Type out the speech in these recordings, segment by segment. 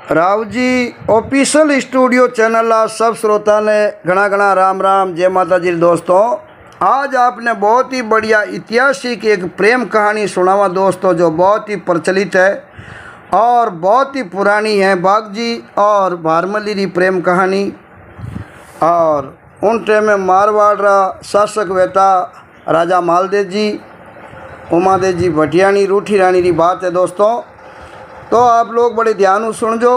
Rao ji official studio channel सब श्रोता ने घना घना राम राम जय माता जी। दोस्तों आज आपने बहुत ही बढ़िया ऐतिहासिक एक प्रेम कहानी सुनावा दोस्तों, जो बहुत ही प्रचलित है और बहुत ही पुरानी है। बाग जी और भारमली री प्रेम कहानी। और उन टाइम में मारवाड़ रा शासक वेता राजा मालदेव जी, उमादेव जी भटियाणी रूठी रानी री बात है दोस्तों। तो आप लोग बड़े ध्यान सुनजो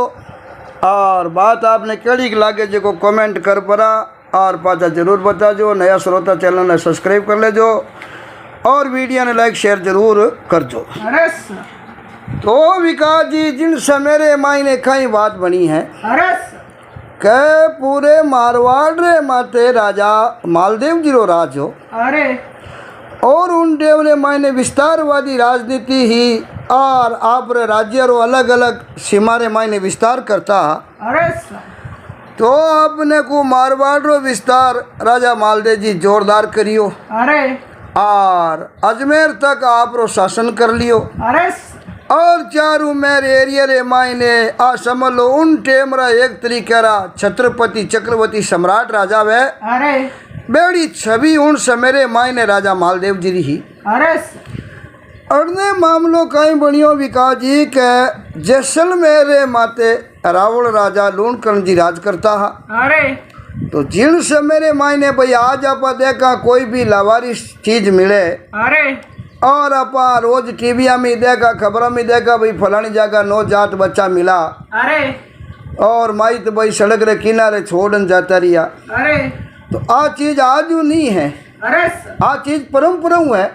और बात आपने कड़ी लागे जो को कमेंट कर परा और पाचा जरूर बताजो। नया श्रोता चैनल ने सब्सक्राइब कर लेजो और वीडियो ने लाइक शेयर जरूर करजो। तो विकास जी जिन समेरे मायने कई बात बनी है के पूरे मारवाड़ रे माते राजा मालदेव जी रो राज हो। और उन देव ने मायने विस्तारवादी राजनीति ही और आप राज्य रो अलग अलग सीमा रे मायने विस्तार करता। तो आपने को मारवाड़ रो विस्तार राजा मालदेव जी जोरदार करियो और अजमेर तक आप रो शासन कर लियो। और चारू मेरे एरिया रे मायने आ समझ लो उन टेमरा एक तरीके रा छत्रपति चक्रवर्ती सम्राट राजा वे बेड़ी छवि उन समेरे मायने राजा मालदेव जी ही। अड़ने मामलो कहीं बनियो विकास जी के जैसलमेर माते रावण राजा लूणकर्ण जी राज करता है। तो जिन समेरे मायने भाई आज आप देखा कोई भी लावारिस चीज मिले और अपा रोज टीवी में देखा खबरों में देखा भाई फलानी जगह नौजात बच्चा मिला और माई तो भाई सड़क रे किनारे छोड़न जाता रिया। तो आ चीज आज नहीं है, आ चीज परम्परा है।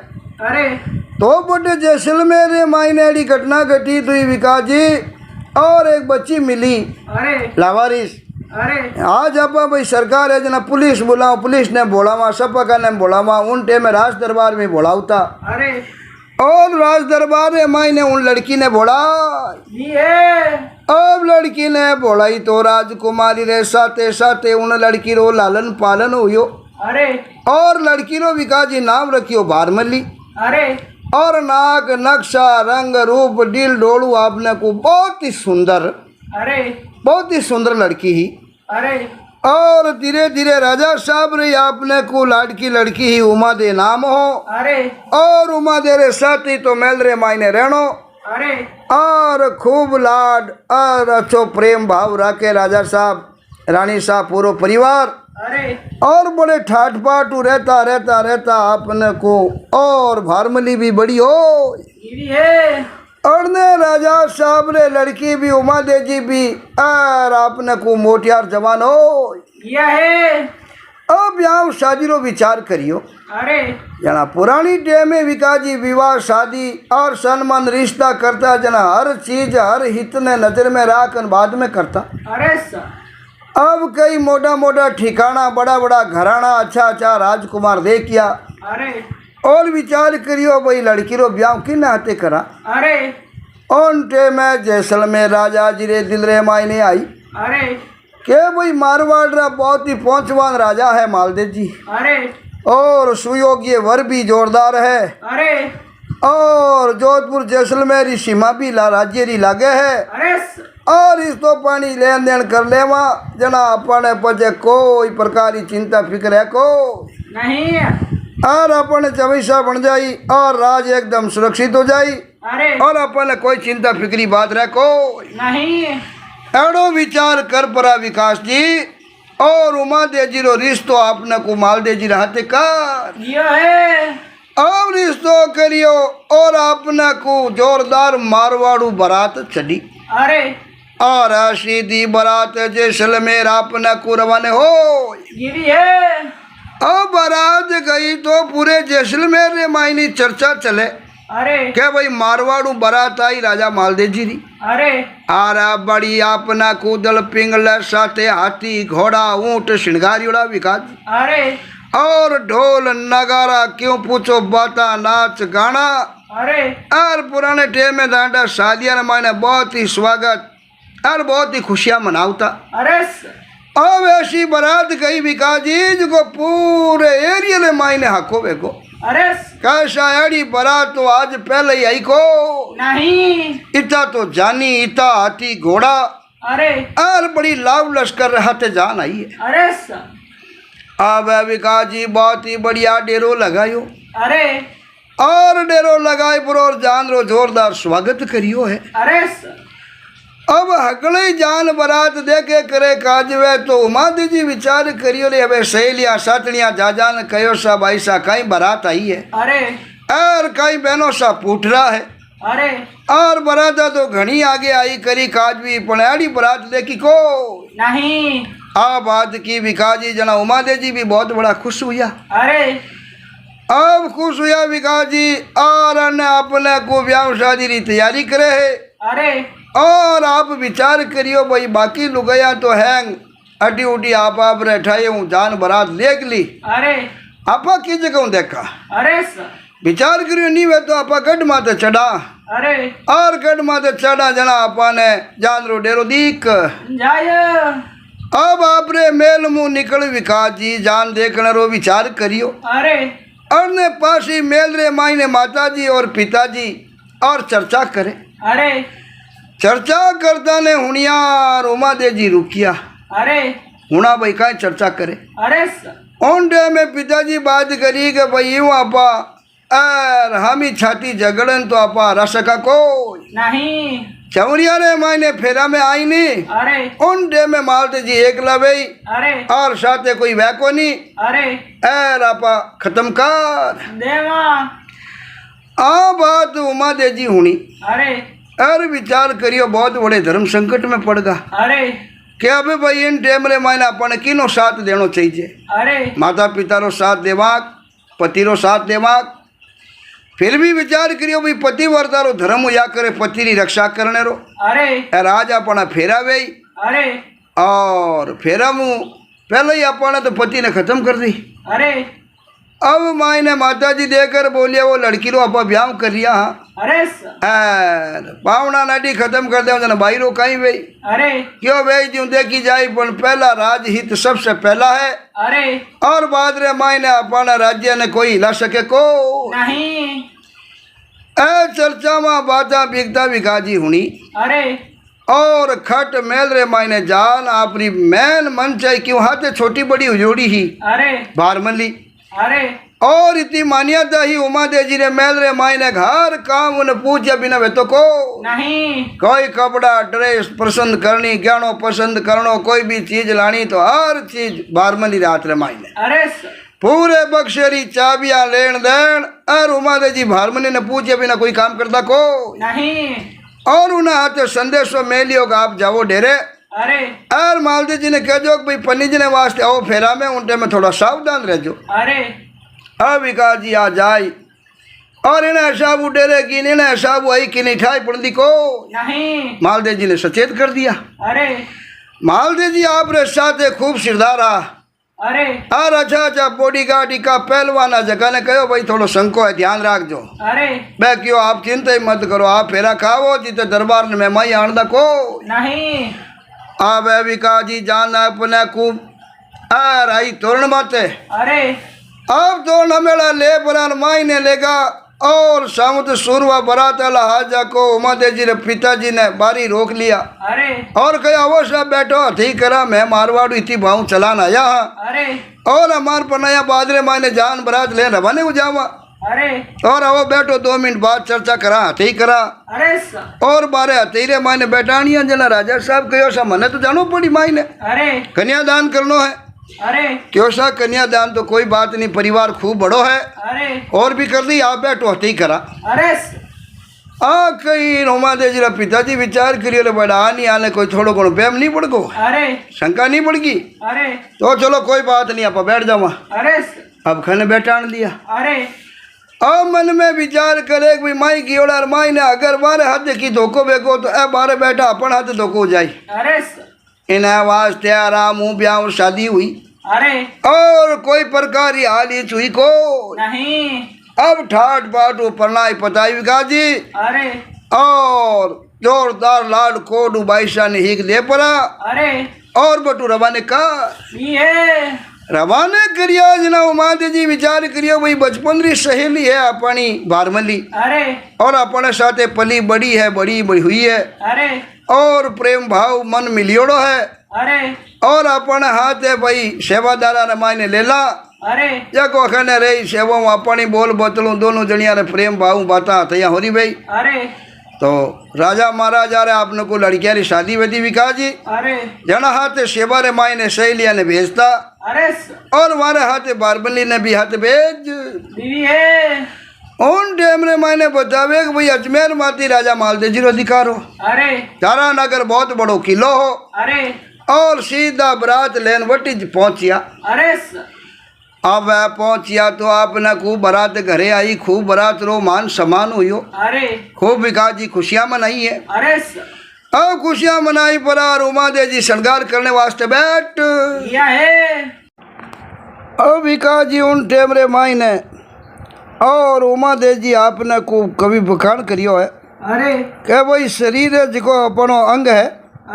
तो बड़े जैसलमेर मायने घटना घटी तो विकास जी और एक बच्ची मिली लावारिस। आज आप भाई सरकार है जना पुलिस बुलाओ, पुलिस ने बोलावा सपका ने बोलावा उन टेम राज दरबार में बोलावता और राज दरबार में मायने उन लड़की ने बोला। अब लड़की ने बोलाई तो राजकुमारी रे साथे साथे उन लड़की रो लालन पालन हुयो और लड़की रो विकास जी नाम रखियो भारमली। और नाक नक्शा रंग रूप दिल डोलू आपने को बहुत ही सुंदर लड़की ही। और धीरे धीरे राजा साहब रे आपने को लाडकी लड़की ही उमा दे नाम हो और उमा दे रे साथी तो मेल रे मायने रहनो और खूब लाड और अच्छो प्रेम भाव रखे राजा साहब रानी साहब पूरा परिवार और बड़े ठाट पाट रहता रहता रहता आपने को। और भारमली भी बड़ी हो और ने राजा साहब रे लड़की भी उमा दे जी भी और आपने को मोटियार जवान हो। अब यहाँ शादी रो विचार करियो। जना पुरानी टाइम में विकास जी विवाह शादी और सम्मान रिश्ता करता जना हर चीज हर हित ने नजर में रख बाद में करता। अब कई मोटा मोटा ठिकाना बड़ा बड़ा घराना अच्छा अच्छा राजकुमार दे किया और विचार करियो भाई लड़की रो ब्याह कि नाते करा। उन टाइम में जैसलमेर राजा जी रे दिल रे मायने आई के भाई मारवाड़ रा बहुत ही पहुंचवान राजा है मालदेव जी और सुयोग्य वर भी जोरदार है और जोधपुर जैसलमेर सीमा भी राज्य री लागे है और इस तो पानी लेन देन कर लेवा जना अपने पचे कोई प्रकार की चिंता फिक्र है को नहीं और अपने चवीसा बन जाई और राज एकदम सुरक्षित हो जाई और अपने कोई चिंता फिक्री बात रहे को नहीं। एड़ो विचार कर परा विकास जी और उमा दे जी रो रिश्तो आपने को मालदेव जी रहते कर अब रिश्तो करियो और आपने को जोरदार मारवाड़ू बारात चढ़ी और सीधी बारात जैसलमेर आपने को रवाने हो। अब बारात गई तो पूरे जैसलमेर रे मायनी चर्चा चले क्या भाई मारवाड़ू बारात आई राजा मालदेव जी री आरा बड़ी आपना कूदल पिंगल साथे हाथी घोड़ा ऊंट श्रृंगारियोड़ा विकास और ढोल नगारा क्यों पूछो बाता नाच गाना और पुराने टाइम में दांडा शादियां मायने बहुत ही स्वागत और बहुत ही खुशियां मनावता। अब ऐसी बारात गई विकास जी जो पूरे एरिया में मायने हको बेको कैसा एड़ी बारात तो आज पहले ही आई को नहीं इता तो जानी इता हाथी घोड़ा अरे और बड़ी लाभ लश्कर रहते जान आई है। अरे अब विकास जी बहुत ही बढ़िया डेरो लगायो। अरे और डेरो लगाए पर और जान रो जोरदार स्वागत करियो है। अरे अब हकले जान बरात देखे करे काजवे तो उमादे जी विचार करियो ले अब सहेलियां सातनियां जाजान कयो सा भाई सा कहीं बारात आई है। अरे और कहीं बहनों सा पूछ रहा है। अरे और बराता तो घनी आगे आई करी काजवी पणाड़ी बरात देखी को नहीं। आ बात की विकास जी जना उमादे जी भी बहुत बड़ा खुश हुआ। अरे अब खुश हुआ विकास जी और अपने को ब्याह शादी की तैयारी करे है। अरे और आप विचार करियो भाई बाकी लुगया तो हैंग अटी उटी आप बैठाए हूँ जान बरात लेक ली। अरे आपा की जगह देखा। अरे विचार करियो नहीं वे तो आपा गढ़ माते चढ़ा। अरे और गढ़ माते चढ़ा जना आपा ने जान रो डेरो दीक जाय। अब आपरे मेल मुँह निकल विकास जी जान देखने रो विचार करियो। अरे और ने पासी मेल रे मायने माता जी और पिताजी और चर्चा करे। अरे चर्चा करता ने हुनियार उमादे जी रुकिया। अरे हुना भाई का चर्चा करे। अरे उन डे में पिताजी बात करी कि भाई यूँ आपा और हम ही छाती झगड़न तो आपा रस का कोई नहीं। चवरिया रे मायने फेरा में आई नहीं। अरे उन डे में मालते जी एक लबई अरे और साथे कोई वैको नहीं। अरे एर आपा खत्म कर देवा। आ बात उमादे जी हुनी। अरे और विचार करियो बहुत बड़े धर्म संकट में पड़ गया। अरे कि अबे भाई इन टाइम रे मायने अपन किनो साथ देनो चाहिए। अरे माता पिता रो साथ देवाक पति रो साथ देवाक। फिर भी विचार करियो भाई पति वर्ता रो धर्म या करे पति री रक्षा करने रो। अरे राज अपना फेरा वे अरे और फेरा मुँह पहले ही अपने तो पति ने खत्म कर दी। अरे अब माई ने माता जी देकर बोलिया वो लड़की रो अपा ब्याह कर लिया। अरे पावना नाटी खत्म कर दे जना भाई रो कहीं वे अरे क्यों भेज दूं देखी जाए पर पहला राजहित सबसे पहला है। अरे और बाद रे माई ने अपना राज्य ने कोई हिला सके को नहीं। ए चर्चा में बाता बिकता विकाजी हुनी। अरे और खट मेल रे माई ने जान अपनी मैन मन चाहे क्यों हाथे छोटी बड़ी उजोड़ी ही अरे बार मली। अरे और इतनी मान्यता ही उमादे जी ने मेल रे माई ने घर काम उन्हें पूछे बिना वे तो को नहीं। कोई कपड़ा ड्रेस पसंद करनी गहनों पसंद करनो कोई भी चीज लानी तो हर चीज बारमली रात रे माई ने। अरे पूरे बक्शेरी चाबियां लेन देन और उमादे जी भारमनी ने पूछे बिना कोई काम करता को नहीं। और उन्हें हाथे संदेशो मेलियो का आप जाओ डेरे। अरे और मालती जी ने कह जो भाई पन्नी जी ने वास्ते आओ फेरा में उनटे में थोड़ा सावधान रहो। अरे अब विकास जी आ जाए और इन्हें साबू डेरे की इन्हें साबू आई कि नहीं ठाई पड़ दी को नहीं। मालदेव जी ने सचेत कर दिया। अरे मालदेव जी आप रे साथे खूब सिरदारा। अरे और अच्छा बॉडी गार्ड का पहलवाना जगह ने कहो भाई थोड़ा संको है ध्यान रख जो। अरे मैं क्यों आप चिंता ही मत करो आप फेरा खाओ जिते दरबार में माई आन को नहीं। अब विकास जी जान अपने खूब आ रही तोरण बाते। अरे अब तोरण मेला ले बरान माई ने लेगा और सामुद सुरवा बराता हाजा को उमादे जी ने पिताजी ने बारी रोक लिया। अरे और कहा वो सब बैठो ठीक करा मैं मारवाड़ू इतनी भाव चलान आया। अरे और हमार पनाया बादरे माई ने जान बरात ले रवाने को जावा। अरे और वो बैठो 2 मिनट बाद चर्चा करा ठीक करा। अरे और बारे हथेरे माई ने बैठानिया जना राजा साहब कहो सा मने तो जानो पड़ी माई ने अरे कन्यादान करनो है। अरे क्यों सा कन्यादान तो कोई बात नहीं परिवार खूब बड़ो है। अरे और भी कर दी आप बैठो ठीक करा। अरे आ कहीं रोमादे जी पिताजी विचार करियो बड़ा आनी आने कोई थोड़ो घणो प्रेम नहीं पड़ गो अरे शंका नहीं पड़ गई। अरे तो चलो कोई बात नहीं आप बैठ जावा। अरे अब खने बैठान दिया। अरे अब मन में विचार करे कि माई की ओर माई ने अगर बारे हाथ की धोखो बेको तो ए बारे बैठा अपन हाथ धोखो हो जाए। अरे इन्हें वास्ते आराम हूँ ब्याह और शादी हुई। अरे और कोई प्रकार की हाल ही चुई को नहीं। अब ठाट बाट परनाई पताई विकास जी। अरे और जोरदार लाड कोड बाईशा ने हिक ले पड़ा। अरे और बटू रवाने का ये रवाने करिया जना उमादे जी विचार करियो भाई बचपन री सहेली है अपनी बारमली। अरे और अपने साथे पली बड़ी है बड़ी बड़ी हुई है। अरे और प्रेम भाव मन मिलियोड़ो है अरे और अपने हाथ है भाई सेवादारा ने मायने ले ला अरे जको खने रही सेवा अपनी बोल बतलू दोनों जनिया ने प्रेम भाव बाता तैया हो रही भाई। अरे तो राजा महाराजा रे आपने को लड़किया री शादी वेदी विका जी अरे जना हाथे सेवा रे मायने सहेलिया ने भेजता अरे और मारे हाथे बारबली ने भी हाथ भेज बीवी है उन टाइम रे मायने बतावे कि भाई अजमेर माती राजा मालदेव रो अधिकार हो अरे तारा नगर बहुत बड़ो किलो हो अरे और सीधा बरात लेन वटी पहुंचिया। अरे अब पहुंचिया तो आपने खूब बारात घरे आई खूब बारात रो मान सम्मान हुई अरे खूब विकास जी खुशियां मनाई है। अरे अब खुशियां मनाई पर और उमा देव जी श्रृंगार करने वास्ते बैठ या है अब विकास जी उन टेमरे मायने और उमा देव जी आपने को कभी बखान करियो है अरे के भाई शरीर है जिको अपनो अंग है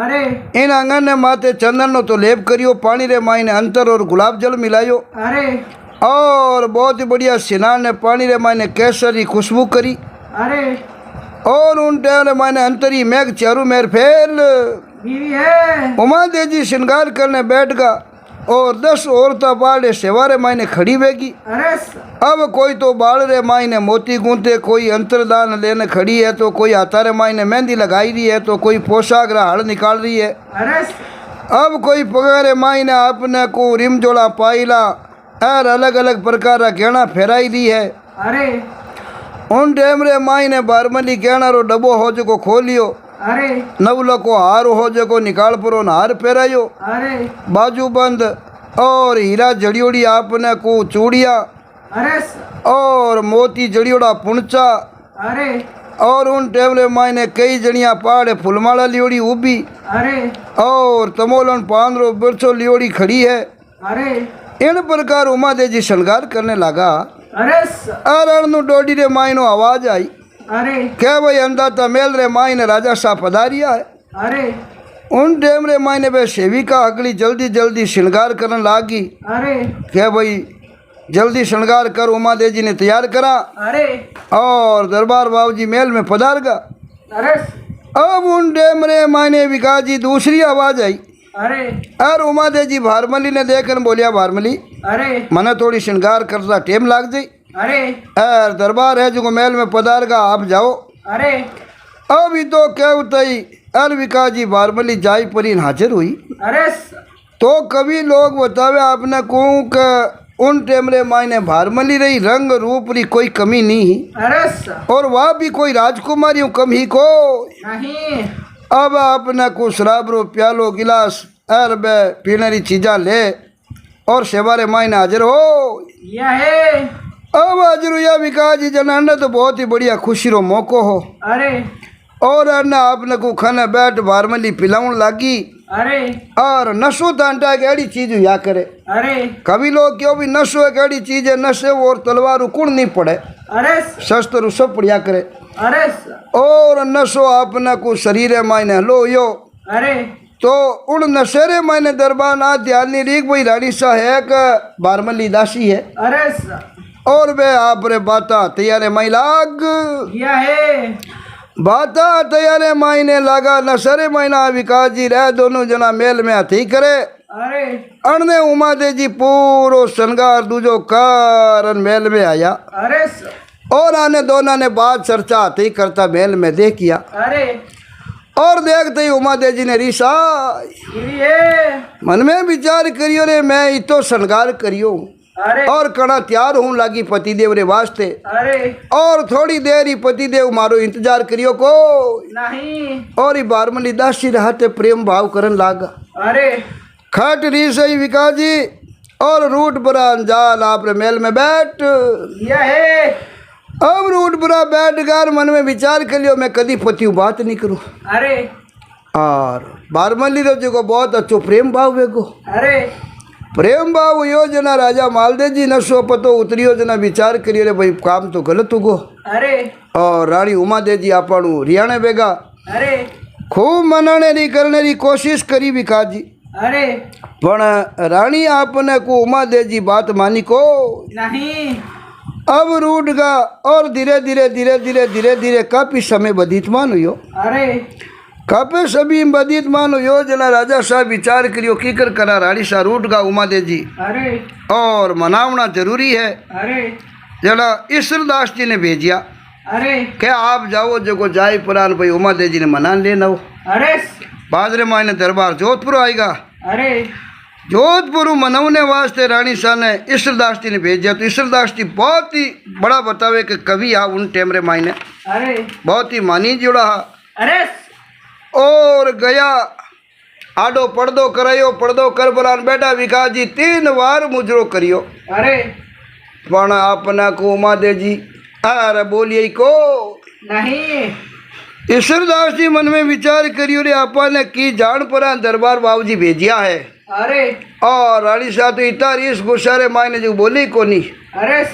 अरे इन अंगन ने माथे चंदन नो तो लेप करियो पानी रे मायने अंतर और गुलाब जल मिलायो अरे और बहुत ही बढ़िया स्नान ने पानी रे मायने केसरी खुशबू करी अरे और उन टाइम रे मायने अंतरी मेघ चारू मेर फेल बीवी है उमा देव जी श्रृंगार करने बैठ गा और 10 औरतें बाड़े सेवारे मायने खड़ी वेगी। अरे अब कोई तो बाल रे मायने मोती गूंथे कोई अंतरदान लेने खड़ी है तो कोई हाथारे मायने मेहंदी लगाई रही है तो कोई पोशाक रा हल निकाल रही है। अरे अब कोई पगारे मायने आपने को रिमजोड़ा पाईला और अलग अलग प्रकार का गहना फेराई दी है। अरे उन टाइम रे मायने बारमली गहना रो डब्बो हो जो खोलियो अरे नवलो को हार हो जो निकाल परो हार पहरायो अरे बाजू बंद और हीरा जड़ियोड़ी आपने को चूड़िया अरे और मोती जड़ियोड़ा पुणचा अरे और उन टेबले मायने कई जड़िया पहाड़े फुलमाला लियोड़ी उबी अरे और तमोलन पांदरो बिरछो लियोड़ी खड़ी है। अरे इन प्रकार उमा देव जी श्रृंगार करने लगा अरे और डोडी रे मायनो आवाज आई अरे क्या भाई अंदाता मेल रे मायने राजा साहब पधारिया है। अरे उन टाइम रे मायने वे सेविका अगली जल्दी जल्दी श्रृंगार करने लागी अरे क्या भाई जल्दी श्रृंगार कर उमा देव जी ने तैयार करा अरे और दरबार बाबू जी मेल में पधार गा। अरे अब उन टाइम रे मायने विकास जी दूसरी आवाज आई अरे और उमा देव जी भारमली ने देखकर बोलिया भारमली अरे मने थोड़ी श्रृंगार करता टेम लाग जाई अरे और दरबार है जो मेल में पधार गा आप जाओ। अरे अभी तो क्या उतई अर विकास जी भारमली जाई परी हाजिर हुई। अरे तो कभी लोग बतावे आपने को उन टेमरे मायने भारमली रही रंग रूप री कोई कमी नहीं अरे और वह भी कोई राजकुमारी कम ही को नहीं। अब आपने को शराब रो प्यालो गिलास अर बे पीने री चीजा ले और सेवारे मायने हाजिर हो या है अब हाजिर हुआ विकास जी जनाने तो बहुत ही बढ़िया खुशी रो मौको हो। अरे और अन्ना आपने को खाने बैठ भारमली पिलाउन लागी अरे और नशो तांटा एक ऐसी चीज हुआ करे। अरे कभी लोग क्यों भी नशो एक ऐसी चीज है नशे और तलवार कुण नहीं पड़े अरे शस्त्र सब पड़िया करे अरे और नशो आपने को शरीर मायने लो यो अरे तो उन नशेरे मायने दरबार ना ध्यान नहीं रीक भाई रानी सा है एक बारमली दासी है। अरे और वे आप रे बाता तैयारे माई लाग या है बाता तैयारे मायने लगा नशरे महीना विकास जी रह दोनों जना मेल में हाथी करे। अरे अणने उमा देव जी पूरो श्रृंगार दूजो कर मेल में आया अरे और आने दोनों ने बात चर्चा हाथी करता मेल में देख किया। अरे और देखते ही उमा देव जी ने रिसा मन में विचार करियो रे मैं इतो श्रृंगार करियो अरे और कड़ा तैयार हूँ लागी पतिदेव रे वास्ते अरे और थोड़ी देर ही पतिदेव मारो इंतजार करियो को नहीं और ये बारमली दासी रहते प्रेम भाव करन लागा। अरे खट री सही विकास जी और रूट पर अंजाल आप रे मेल में बैठ या है अब रूट पर बैठ कर मन में विचार कर लियो मैं कदी पति बात नहीं करूँ। अरे और बारमली रो जो बहुत अच्छो प्रेम भाव वेगो अरे प्रेम भाव योजना राजा मालदेव जी न सो पतो उतरी योजना विचार करियो रे भाई काम तो गलत होगो। अरे और रानी उमा देव जी आपणु रियाणे बेगा अरे खूब मनाने री करने री कोशिश करी विकास जी अरे पण रानी आपने को उमा देव जी बात मानी को नहीं। अब रूट गा और धीरे धीरे धीरे धीरे धीरे धीरे काफी समय व्यतीत मान हुई। अरे कापे सभी बदीत मानो योजना राजा साहब विचार करियो कीकर करा रानी सा रूट गा उमा दे जी अरे और मनावना जरूरी है। अरे जरा ईश्वरदास जी ने भेजिया अरे क्या आप जाओ जो को जाय पुरान भाई उमा दे जी ने मना लेना हो। अरे बाजरे मायने दरबार जोधपुर आएगा। अरे जोधपुर मनवने वास्ते रानी शाह ने ईश्वरदास जी ने भेजा। तो ईश्वरदास जी बहुत ही बड़ा बतावे कि कवि आ उन टेमरे मायने अरे बहुत ही मानी जुड़ा हा। अरे और गया आडो पर्दो करायो पर्दो कर बरान बेटा विकास जी 3 बार मुजरो करियो। अरे पण अपना को उमा दे जी अरे बोलिए को नहीं। ईश्वरदास जी मन में विचार करियो रे आपा ने की जान परा दरबार बाबू जी भेजिया है। अरे और रानी साहब तो इतना रीस गुस्सारे मायने जो बोली को नहीं। अरे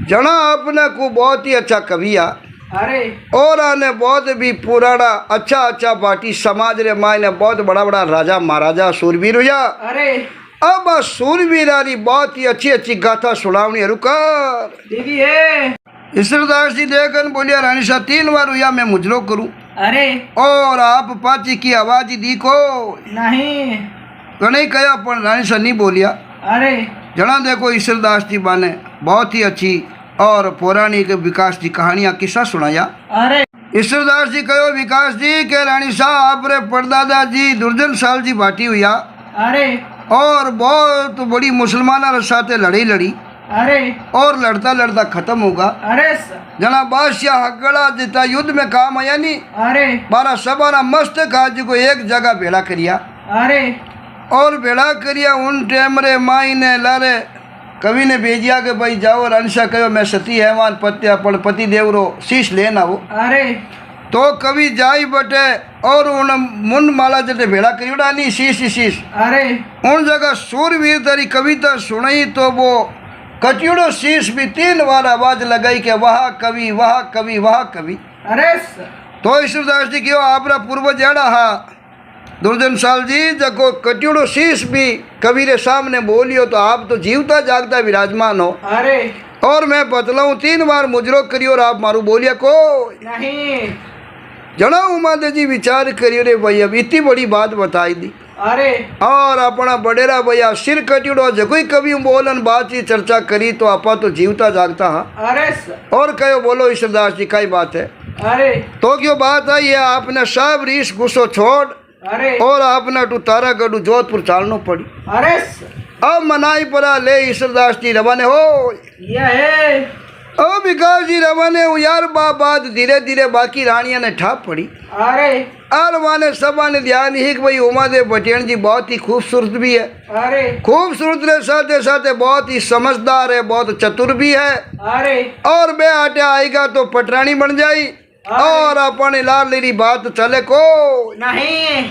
जना अपना को बहुत ही अच्छा कवि आ अरे और आने बहुत भी पुराना अच्छा अच्छा पार्टी समाज रे मायने बहुत बड़ा बड़ा राजा महाराजा सूरवीर हुआ। अरे अब सूरवीरारी बहुत ही अच्छी अच्छी गाथा सुनावनी रुकार दीदी है। ईश्वरदास जी देखन बोलिया रानी साहब 3 बार हुआ मैं मुजरो करूं। अरे और आप पाची की आवाज ही दी को नहीं तो नहीं कहा पर रानी साहब नहीं बोलिया। अरे जना देखो ईश्वरदास जी बाने बहुत ही अच्छी और पौराणिक विकास जी कहानियां किस्सा सुनाया। अरे ईश्वरदास जी कहो विकास जी के रानी साहब आपरे परदादा जी दुर्जन साल जी बाटी हुआ। अरे और बहुत बड़ी मुसलमाना साथे लड़ी अरे और लड़ता लड़ता खत्म होगा। अरे जना बादशाह हगड़ा जिता युद्ध में काम आया नहीं। अरे 12 सबारा मस्त खाजी को एक जगह भेड़ा करिया। अरे और भेड़ा करिया उन टेमरे माई ने लारे कवि ने भेजिया कि भाई जाओ रानिशा कहो मैं सती हैवान पत्या पर पति देव रो शीश लेना हो। अरे तो कवि जाई बटे और उन मुंड माला जटे भेड़ा करी उड़ानी शीश। अरे उन जगह सूरवीर तरी कविता सुनाई तो वो कटियोड़ो शीश भी 3 बार आवाज लगाई कि वाह कवि वाह कवि वाह कवि। अरे तो ईश्वरदास जी क्यों आपरा पूर्वज एड़ा हा दुर्जन साल जी जको कटियोड़ो शीश भी कवि रे सामने बोलियो तो आप तो जीवता जागता विराजमान हो। अरे और मैं बतलाऊं 3 बार मुजरो करियो और आप मारू बोलिया को नहीं। जना उमा दे जी विचार करियो रे भाई अब इतनी बड़ी बात बताई दी। अरे और अपना बडेरा भैया सिर कटियोड़ो जो कोई कवि बोलन बात की चर्चा करी तो आपा तो जीवता जागता हा। अरे और कहो बोलो ईश्वरदास जी कई बात है। अरे तो क्यों बात आई है आपने सब रीस गुस्सो छोड़ अरे और आपने टू तारा गढ़ू जोधपुर चालनो पड़ी। अरे अब मनाई पड़ा ले ईश्वरदास जी रवाने हो। यह है। अब विकास जी रवाने हो यार बात धीरे धीरे बाकी रानिया ने ठाप पड़ी। अरे और माने सबा ने ध्यान ही कि भाई उमा देव पटेल जी बहुत ही खूबसूरत भी है। अरे खूबसूरत रे साथे साथे बहुत ही समझदार है बहुत चतुर भी है। अरे और बे आटे आएगा तो पटरानी बन जाई और अपने लाल लेरी बात चले को नहीं।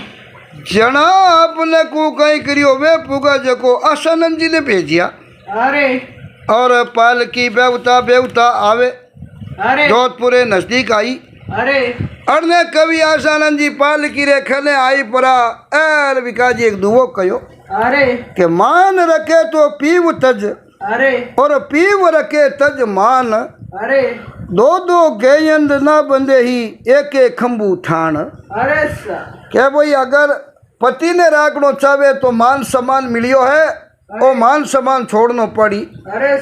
जना अपने को कहीं करियो वे पुगा जको आशानंद जी ने भेजिया। अरे और पालकी बेवता आवे अरे जोधपुर नजदीक आई। अरे अरने कवि आशानंद जी पालकी रे खले आई परा एर विकास जी एक दुवो कयो अरे के मान रखे तो पीव तज अरे और पीव रखे तज मान। अरे 2 गेयंद ना बंदे ही एक खंबू ठाण। अरे क्या भाई अगर पति ने राखनो चाहे तो मान सम्मान मिलियो है और मान सम्मान छोड़नो पड़ी। अरे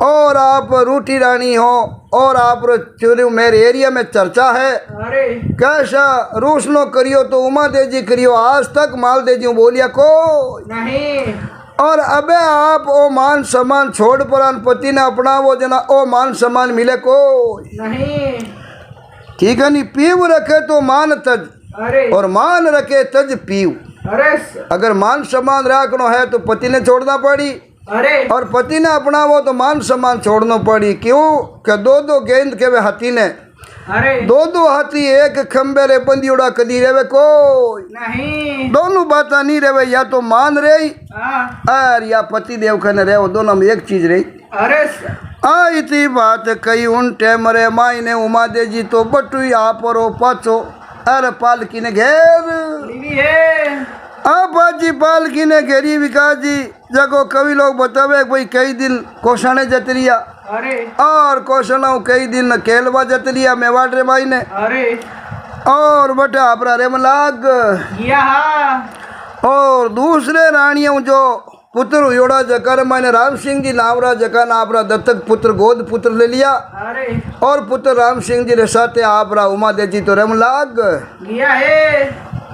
और आप रूठी रानी हो और आप चोरी मेरे एरिया में चर्चा है। अरे कैसा रूसनो करियो तो उमा दे जी करियो आज तक माल दे जी बोलिया को नहीं। और अबे आप ओ मान सम्मान छोड़ परान पति ने अपना वो जना ओ मान सम्मान मिले को नहीं। ठीक है नहीं पीव रखे तो मान तज अरे और मान रखे तज पीव। अरे अगर मान सम्मान रखना है तो पति ने छोड़ना पड़ी अरे और पति ने अपना वो तो मान सम्मान छोड़ना पड़ी। क्यों कि 2 गेंद के वे हाथी ने अरे 2 हाथी एक खंबे रे बंदी उड़ा कदी रेवे कोई नहीं। दोनों बात नहीं रेवे या तो मान रही और या पति देव खने रहे दोनों में एक चीज रही। अरे आई थी बात कई उन टेमरे माई ने उमा दे जी तो बटुई आप और पाचो अरे पालकी ने घेर अब जी पालकी ने घेरी विकास जी जगो कवि लोग बतावे भाई कई दिन कोषाने जतरिया अरे और कोषणा कई दिन केलवा जतरिया मेवाड़ रे भाई ने। अरे और बटे आपरा रेमलाग यहाँ और दूसरे रानियों जो पुत्र हुयोड़ा जकर मैंने राम सिंह जी नावरा जका ना आपरा दत्तक पुत्र गोद पुत्र ले लिया अरे और पुत्र राम सिंह जी रे साथे आपरा उमा देव जी तो रेमलाग लिया है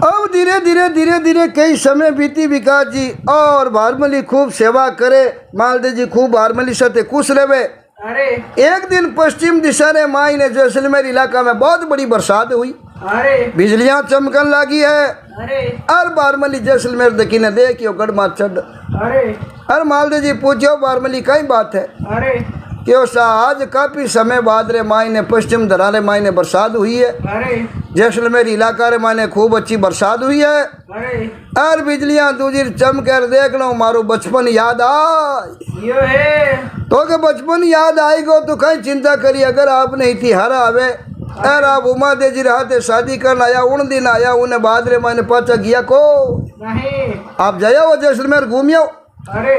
अब धीरे धीरे धीरे धीरे कई समय बीती विकास जी और भारमली खूब सेवा करे मालदेव जी खूब भारमली साथे खुश रहे। अरे एक दिन पश्चिम दिशा ने माई ने जैसलमेर इलाका में बहुत बड़ी बरसात हुई, अरे बिजलियां चमकन लगी है अरे और बारमली जैसलमेर देखी ने देखियो गढ़ चढ़। अरे मालदेव जी पूछो बारमली कई बात है अरे क्यों सा आज काफी समय बाद रे माई ने पश्चिम धरा रे माई ने बरसात हुई है, अरे जैसलमेर इलाका रे माई ने खूब अच्छी बरसात हुई है अरे और बिजलियां दूजी चमकर देख लो मारो बचपन याद आई यो है तो के बचपन याद आएगो तो कहीं चिंता करी अगर आपने इतनी हरा आवे और आप उमा दे जी रहते शादी करना आया उन दिन आया उन्हें बाद रे मैंने पाचा गया को नहीं आप जाया वो जैसलमेर घूमियो अरे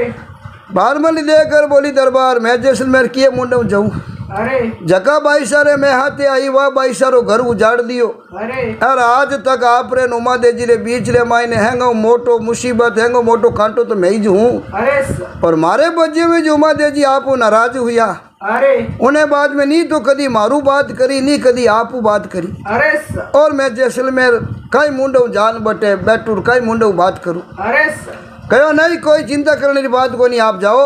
बारमली देकर बोली दरबार मैं जैसलमेर किए मुंडे जाऊँ अरे जका बाईसारे में हाथे आई वह बाईसारो घर उजाड़ दियो अरे और आज तक आप रे उमा दे जी रे बीच रे मायने हैंगो मोटो मुसीबत हैंगो मोटो कांटो तो मैं ही जो हूँ अरे और मारे बच्चे में जो उमा दे जी आप नाराज हुआ अरे उन्हें बाद में नहीं तो कदी मारू बात करी नहीं कदी आपू बात करी अरे और मैं जैसलमेर कई मुंडो जान बटे बैठू कई मुंडो बात करूँ अरे कहो नहीं कोई चिंता करने की बात को नहीं आप जाओ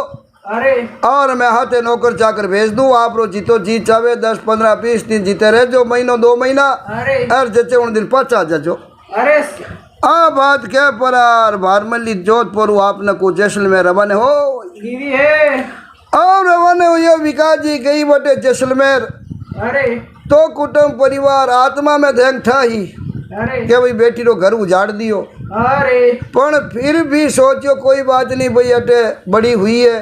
अरे और मैं हाथे नौकर चाकर भेज दूँ आप रो जीतो जी चावे 10 15 20 दिन जीते रह जो महीनों 2 महीना अरे और जचे उन दिन पाचा जजो अरे आ बात क्या पर भारमली जोधपुर आपने को जैसलमेर रवाने हो दीदी है और रवाने हो ये विकास जी गई बटे जैसलमेर अरे तो कुटुंब परिवार आत्मा में ध्यान था ही अरे कि भाई बेटी रो घर उजाड़ दियो अरे पर फिर भी सोचो कोई बात नहीं भाई अटे बड़ी हुई है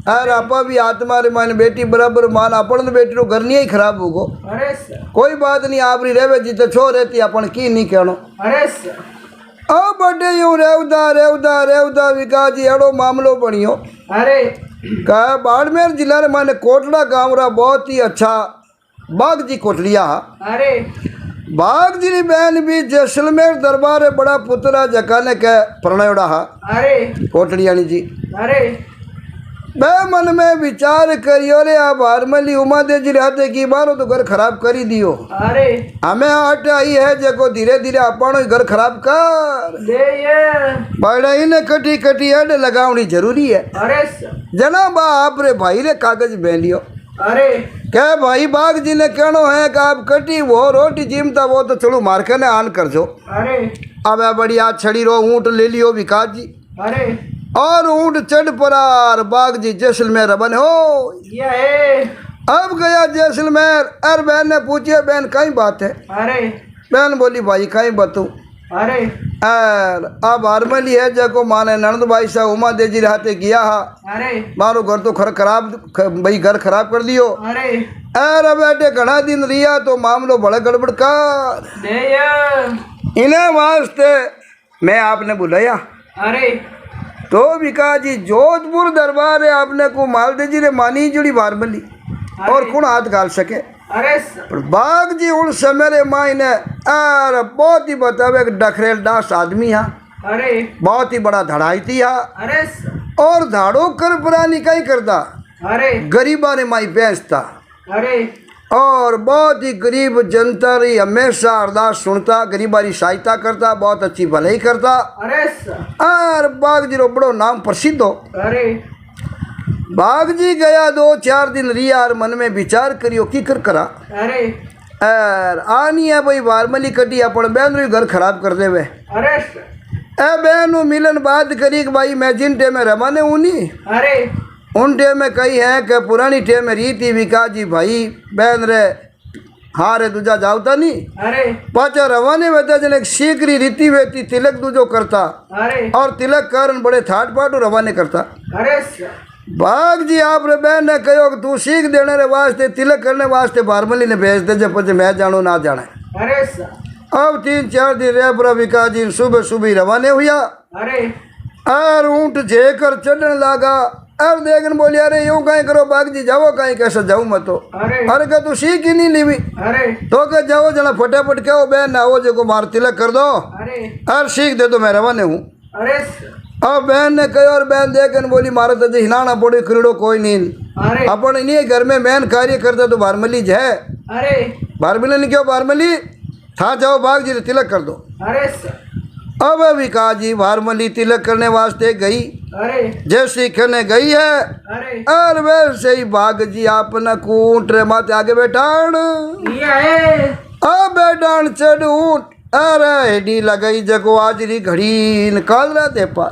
और आपा भी आत्मा रे मान बेटी बराबर मान अपन बेटी रो घर नहीं ही खराब होगो अरे कोई बात नहीं आप रहे जी तो छो रहती अपन की नहीं कहनो अरे अब बड़े यूं रेवदा रेवदा रेवदा विकास जी एड़ो मामलो बनियो अरे का बाड़मेर जिला रे माने कोटड़ा गाँव रा बहुत ही अच्छा बाग जी कोटलिया अरे बाग जी री बहन भी जैसलमेर दरबार बड़ा पुतरा जकाने के प्रणयोड़ा हा अरे कोटड़ियानी जी अरे मैं मन में विचार करियो रे आप हारमली उमा दे जी रहते की मारो तो घर खराब कर ही दियो अरे हमें हट आई है जको धीरे धीरे अपन ही घर खराब कर दे ये पढ़ाई ने कटी कटी हेड लगावनी जरूरी है अरे जनाब आप रे भाई रे कागज बह लियो अरे क्या भाई बाग जी ने कहनो है कि आप कटी वो रोटी जिमता वो तो चलो मार्के ने आन कर जो अरे अब बढ़िया छड़ी रो ऊँट ले लियो विकास जी अरे और ऊँट चढ़ परार बाग जी जैसलमेर रबन हो ये है अब गया जैसलमेर और बहन ने पूछिए बहन कई बात है अरे बहन बोली भाई कई बतू अरे और अब हारमली है जको माने ननद भाई साहब उमा दे जी रहते किया हा अरे मारो घर तो खराब भाई घर खराब कर दियो अरे और बेटे घना दिन रिया तो मामलो बड़ा गड़बड़ कर दे ये इन्हें वास्ते मैं आपने बुलाया अरे तो विकास जी जोधपुर दरबार है आपने को मालदे जी रे मानी जुड़ी बारमली और कौन हाथ गाल सके अरे पर बाग जी उन समय रे माई ने और बहुत ही बतावे डखरेल दास आदमी हा अरे बहुत ही बड़ा धड़ाई थी हा अरे और धाड़ो कर पुरानी कहीं करता अरे गरीबा ने माई बेचता अरे और बहुत ही गरीब जनता री हमेशा अरदास सुनता गरीबारी सहायता करता बहुत अच्छी भलाई करता अरे और बाग जी रो बड़ो नाम प्रसिद्ध हो अरे बाग जी गया 2-4 दिन रिया और मन में विचार करियो की कर करा अरे और आनी है भाई बारमली कटी अपन बहन री घर खराब कर देवे अरे ए बहन मिलन बात करी कि भाई मैं जिन टेम में रवाने उनी अरे उन टेम में कही है कि पुरानी टेम में रीति विकास जी भाई बहन रे हाँ रे दूजा जावता नहीं अरे पाचा रवाने वेता जन एक शीघ्री रीति वेती तिलक दूजो करता अरे और तिलक कारण बड़े थाट पाटू रवाने करता अरे बाग जी आप रे बहन ने कहो कि तू सीख देने रे वास्ते तिलक करने वास्ते बारमली ने भेज दे जब मैं जानो ना जाने अरे अब 3-4 दिन रह पर विकास जी सुबह सुबह रवाने हुआ अरे और ऊँट जेकर चढ़ने लगा अरे देखन बोली अरे यूं कहीं करो बाग जी जाओ कहीं कैसे जाऊं मैं तो अरे कह तू सीख ही नहीं लीवी तो कह जाओ जना फटाफट कहो बहन ना वो जो मार तिलक कर दो अरे सीख दे दो मैं रवाने हूँ। अब बहन ने कही और बहन देखन बोली मारा तो हिलाना पड़े खरीदो कोई नहीं अपन नहीं घर में बहन कार्य करता तो बारमली है बारमली ने क्यों बारमली था जाओ बाग जी तिलक कर दो। अब विकास जी बारमली तिलक करने वास्ते गई जैसी करने गई है और वैसे ही बाग जी अपना कूट रे माते आगे बैठान अब बैठान चढ़ ऊंट अरे हेडी लगाई जगो आजरी घड़ी निकाल रहा थे पर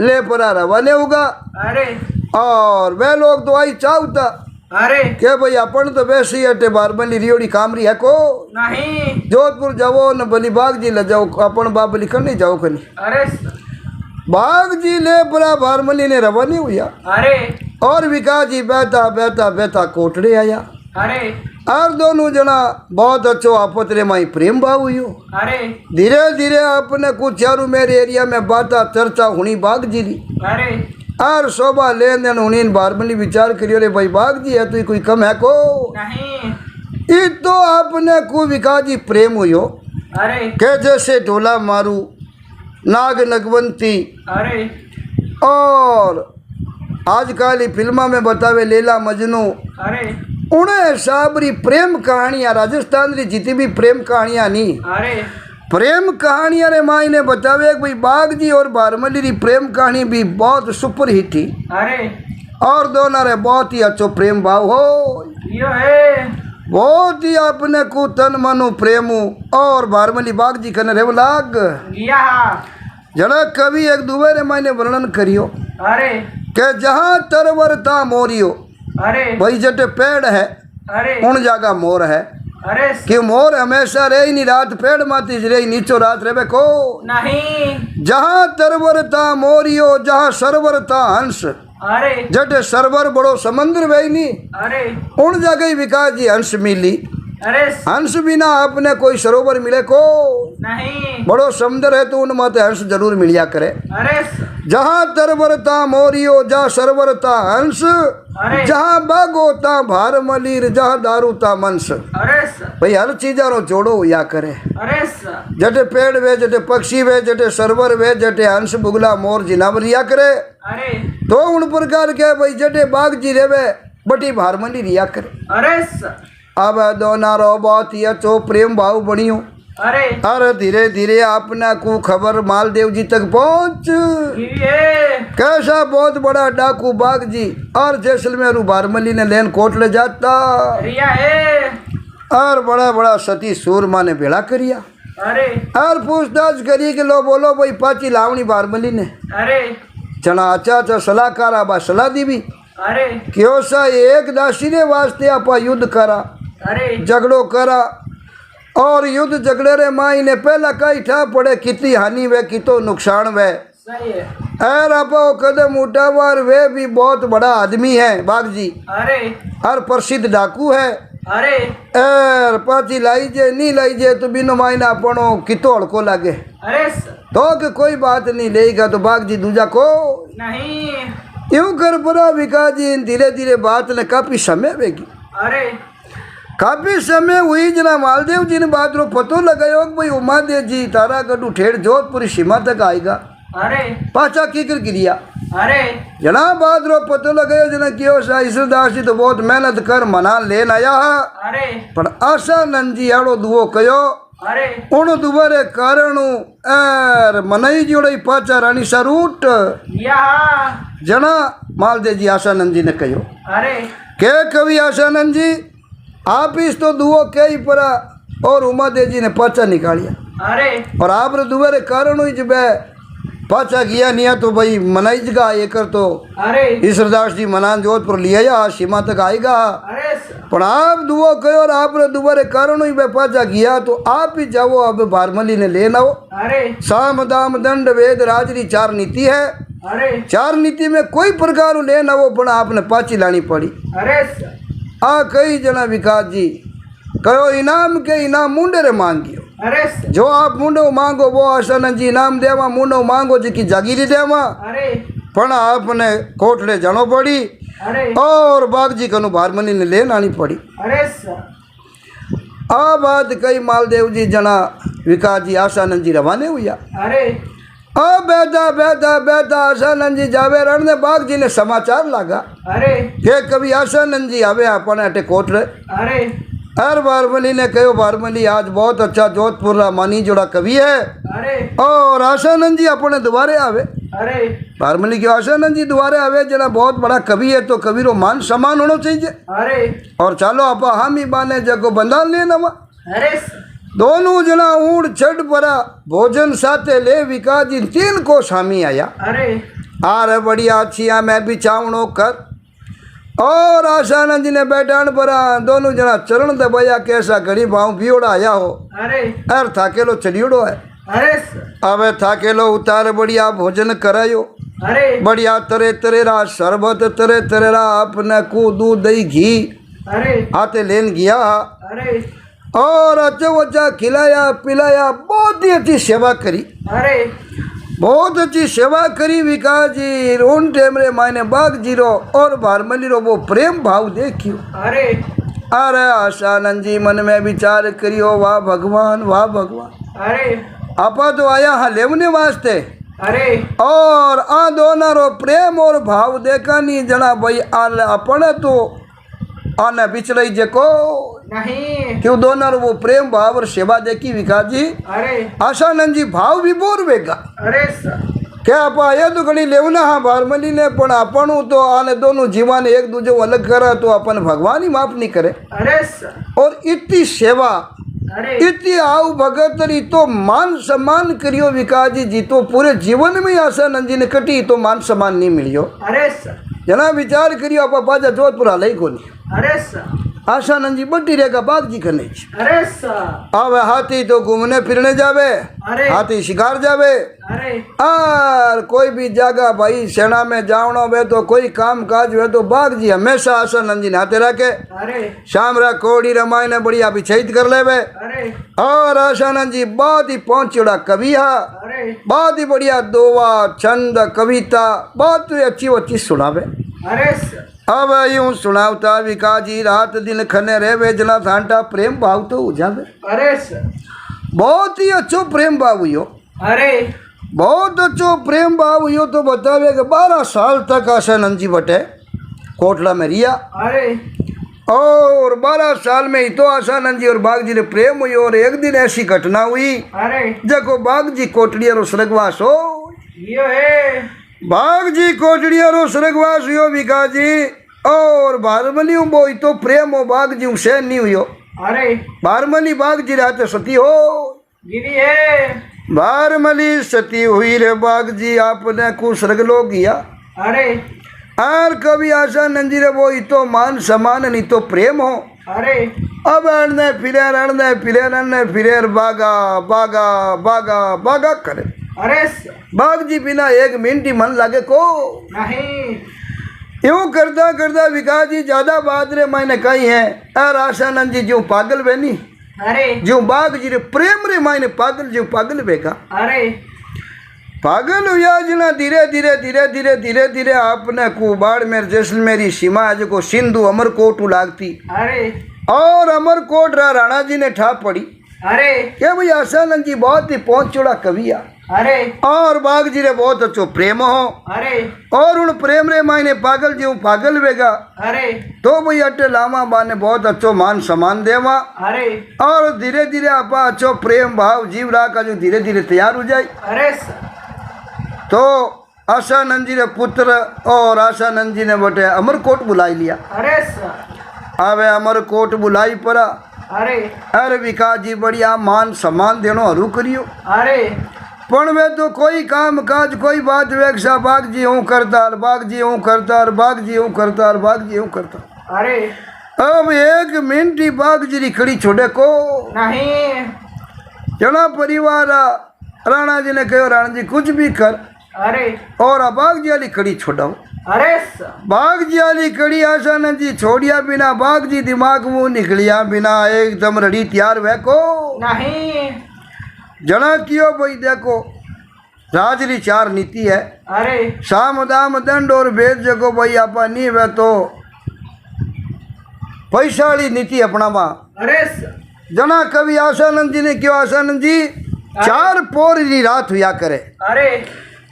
ले परा रवाने होगा और वे लोग तो आई चाहता के भाई अपन तो वैसे ही अटे बारमली रियोड़ी कामरी है को नहीं जोधपुर जाओ न बली बाग जी ले जाओ अपन बाबली करने जाओ कनी बाग जी ले परा बारमली ने रवानी हुआ और विकास जी बैठा बैठा बैठा कोटड़े आया और दोनों जना बहुत अच्छो आपस रे माई प्रेम भाव हुई धीरे धीरे अपने कुछ चारू मेरे एरिया में बाता चर्चा हुनी बाग जी री और शोभा लेन देन हुनी बारमली विचार करियो रे भाई बाग जी है तो कोई कम है को नहीं तो अपने को विकास जी प्रेम हुई के जैसे ढोला मारू नाग नगवंती और आजकल फिल्मा में बतावे लेला मजनू उन्हें साबरी प्रेम कहानियां राजस्थान की जितनी भी प्रेम कहानियां नहीं प्रेम कहानियां रे माई ने बतावे भाई बाग जी और बारमली की प्रेम कहानी भी बहुत सुपर हिट थी और दोनों रे बहुत ही अच्छो प्रेम भाव हो बहुत ही अपने को तन मनु प्रेम और बारमली बाग जी कने रेव लाग जरा कवि एक दुबे रे माई ने वर्णन करियो के जहाँ तरवर था मोरियो भाई जटे पेड़ है उन जगह मोर है कि मोर हमेशा रही नहीं रात पेड़ माती रही नीचो रात रहे को नहीं जहाँ तरवरता मोरियो जहाँ सरवरता हंस जटे सरवर बड़ो समंदर वही नहीं उन जगह ही विकास जी हंस मिली हंस बिना अपने कोई सरोवर मिले को नहीं बड़ो समुद्र है तो उन माते हंस जरूर मिलिया करे जहाँ तरवरता मोरियो जहाँ सरवरता हंस जहाँ बागोता भार मलीर जहाँ दारूता मनस भाई हर चीजा रो जोड़ो या करे जटे पेड़ वे जटे पक्षी वे जटे सरवर वे जटे हंस बुगला मोर जिनावर रिया करे तो उन प्रकार के भाई जटे बाग जी रेवे बटी भारमली रिया करे। अब दोनों रो बहुत ही अच्छो प्रेम भाव बनियो अरे धीरे धीरे अपना को खबर मालदेव जी तक पहुंच कैसा बहुत बड़ा डाकू बाग जी और जैसलमेर बारमली ने लेन कोट ले जाता और बड़ा बड़ा सती सूरमा ने भेड़ा करिया और पूछताछ करी कि लो बोलो भाई पाची लावनी बारमली ने चना अच्छा अच्छा सलाहकार आबा सलाह दी भी क्यों सा एक दासी ने वास्ते आपा युद्ध करा झगड़ो करा और युद्ध झगड़े रे माई ने पहला कई ठा पड़े कितनी हानि वे कितो नुकसान वे और आप कदम उठावर वे भी बहुत बड़ा आदमी है बाग जी और प्रसिद्ध डाकू है और पाची लाई जे नहीं लाई जे तो बिनो माई ना अपनो कितो हड़को लागे तो कि कोई बात नहीं लेगा तो बाग जी दूजा को नहीं यूं कर पड़ा विकास जी धीरे धीरे बात ने काफी समय वेगी काफी समय हुई जना मालदेव जी ने बात रो पतो लगायो भाई उमादेव जी तारा गडू ठेड़ जोधपुर सीमा तक आएगा पाचा की कर गिरिया जना बात रो पतो लगायो जना कियो सा ईश्वरदास जी तो बहुत मेहनत कर मना लेन आया पर आशा नंजी आड़ो दुओ कयो उन दुबारे कारण मनई जोड़े पाचा रानी सा रूट जना मालदेव जी आशानंद जी ने कहो के कवि आशानंद जी आप इस तो दुओ के ही परा और उमादेव जी ने पाचा निकालिया और आप दुबारे कारण हुई जब पाचा गया नहीं तो भाई मनाई जगह ये कर तो ईश्वरदास जी मनान जोधपुर लिया जा सीमा तक आएगा पर आप दुओ कहो और आप दोबारे कारण हुई पाचा गया तो आप ही जाओ अब बारमली ने लेना हो साम दाम दंड वेद राजरी 4 नीति है 4 नीति में कोई प्रकार लेना वो पण आपने पाची लानी पड़ी आ कई जना विकास जी कहो इनाम के इनाम मुंडे रे मांगियो जो आप मुंडो मांगो वो आशानंद जी इनाम देवा मुंडो मांगो जी की जागीरी देवा पण आपने कोटले जानो पड़ी अरे और बाग जी कनु भारमनी ने लेन आनी पड़ी। अरे सर आ बात कई मालदेव जी जना विकास जी आशानंद जी रवाने हुआ। अरे आ बैठा बैठा बैठा आशानंद जी जावे रण ने बाग जी ने समाचार लागा अरे के कभी आशानंद जी आवे अपने अटे कोटले। अरे हर भारमली ने कहो भारमली आज बहुत अच्छा जोधपुर रा मानी जोड़ा कवि है अरे और आशानंद जी अपने दोबारे आवे। अरे भारमली क्यों आशानंद जी दोबारे आवे जना बहुत बड़ा कवि है तो कवि रो मान सम्मान होना चाहिए। अरे और चलो आप हम ही बाने जगो बंधान ले नवा अरे दोनों जना ऊँट छड़ परा भोजन साथे ले विकास जी 3 को सामी आया। अरे आरे बढ़िया छिया मैं भी चावणो कर और आशानंद जी ने बैठान परा दोनों जना चरण दबाया कैसा घड़ी भाव बियोड़ा आया हो। अरे अर थाकेलो चढ़ियोड़ो है अरे अबे थाकेलो उतार बढ़िया भोजन करायो अरे बढ़िया तरे तरे रा शरबत तरे तरे रा अपने को दूध दही घी अरे आते लेन गया अरे और अच्छा वच्चा खिलाया पिलाया बहुत ही अच्छी सेवा करी। अरे बहुत अच्छी सेवा करी विकास जी उन टाइम रे मायने बाग जीरो और भारमली रो वो प्रेम भाव देखियो। अरे अरे आशानंद जी मन में विचार करियो वाह भगवान वाह भगवान अरे आपा तो आया हाँ लेवने वास्ते अरे और आ दोनों रो प्रेम और भाव देखा नहीं जना भाई आल अपने तो आने बिचड़ई जेको नहीं क्यों दोनों रो वो प्रेम भाव और सेवा देखी विकास जी। अरे आशानंद जी भाव भी बोर वेगा अरे सर क्या आप आया तो घड़ी लेवना हाँ भारमली ने पण आपणु तो आने दोनों जीवन एक दूजे को अलग करा तो अपन भगवान ही माफ नहीं करे। अरे सर और इतनी सेवा अरे इतनी आऊ भगत री तो मान सम्मान करियो विकास जी तो पूरे जीवन में आशानंद जी ने कटी तो मान सम्मान नहीं मिलियो। अरे सर जना विचार करियो आप बाजा जोधपुर लई कोनी अरे सर आशानंद जी बट्टी रहेगा बाग जी करने अरे सर अब हाथी तो घूमने फिरने जावे अरे हाथी शिकार जावे अरे और कोई भी जगह भाई सेना में जावनो वे तो कोई काम काज हुए तो बाग जी हमेशा आशानंद जी ने हाथे रखे अरे शाम रा कोड़ी रमाई ने बढ़िया बिछाइत कर लेवे अरे और आशानंद जी बहुत ही पहुंचड़ा कवि है अरे बहुत ही बढ़िया दोवा छंद कविता बहुत ही अच्छी सुनावे। अरे सर अब यूं सुनावता विकास जी रात दिन खने रे वेजना थांटा प्रेम भाव तो हो जावे। अरे सर बहुत ही अच्छो प्रेम भाव हुई अरे बहुत अच्छो प्रेम भाव हुई तो बतावे कि 12 साल तक आशानंद जी बटे कोटला में रिया अरे और 12 साल में ही तो आशानंद जी और बाग जी ने प्रेम हुई और एक दिन ऐसी घटना हुई अरे देखो बाग जी कोटलिया रो स्वर्गवास हो यो है बाग जी कोटलिया रो स्वर्गवास हुई विकास जी और भारमली बोई तो प्रेम हो बाग जी से नहीं हुई। अरे भारमली बाग जी रहते सती हो गिरी है भारमली सती हुई रे बाग जी आपने को स्वर्ग लो किया। अरे और कभी आशानंद जी रे वो तो मान सम्मान नहीं तो प्रेम हो। अरे अब अड़ने फिरे बागा बागा बागा बागा करे। अरे बाग जी बिना एक मिनट ही मन लगे को नहीं यूं करता करता विकास जी ज्यादा बात रे मैंने कही है और आशानंद जी जो पागल बनी अरे जो बाग जी रे प्रेम रे मायने पागल जो पागल बेगा अरे पागल हुआ जना धीरे धीरे धीरे धीरे धीरे धीरे आपने कुबाड़ में जैसलमेरी सीमा जो सिंधु अमरकोट लागती। अरे और अमरकोट राणा जी ने ठा पड़ी। अरे क्या भाई आशानंद जी बहुत ही पहुंच चुड़ा कविया अरे और बाग जी रे बहुत अच्छो प्रेम हो। अरे और उन प्रेम रे मायने पागल जी पागल वेगा अरे तो भाई अटे लामा बाने बहुत अच्छो मान सम्मान देवा। अरे और धीरे धीरे आपा अच्छो प्रेम भाव जीव रा का जो धीरे धीरे तैयार हो जाए। अरे तो आशानंद जी रे पुत्र और आशानंद जी ने बटे अमरकोट बुलाई लिया। अरे आवे अमरकोट बुलाई परा। अरे अरे विकास जी बढ़िया मान सम्मान देनो हरू करियो। अरे पण वे तो कोई काम काज कोई बात वेक्षा बाग जी हूँ करता बाग जी हूँ करता बाग जी हूँ करता बाग जी हूँ करता। अरे अब एक मिनट ही बाग जी री खड़ी छोड़े को नहीं जना परिवार राणा जी ने कहो राणा जी कुछ भी कर। अरे और बाग जी वाली खड़ी छोड़ाओ। अरे बाग जी वाली कड़ी आशानंद जी छोड़िया बिना बाग जी दिमाग मुँह निकलिया बिना एकदम रड़ी तैयार वे को नहीं जना कियो भाई देखो राजरी 4 नीति है। अरे साम दाम दंड और भेद जगो भाई आपा नहीं वे तो पैसाड़ी नीति अपना माँ। अरे जना कवि आशानंद जी ने क्यों, आशानंद जी 4 पोर री रात हुआ करे। अरे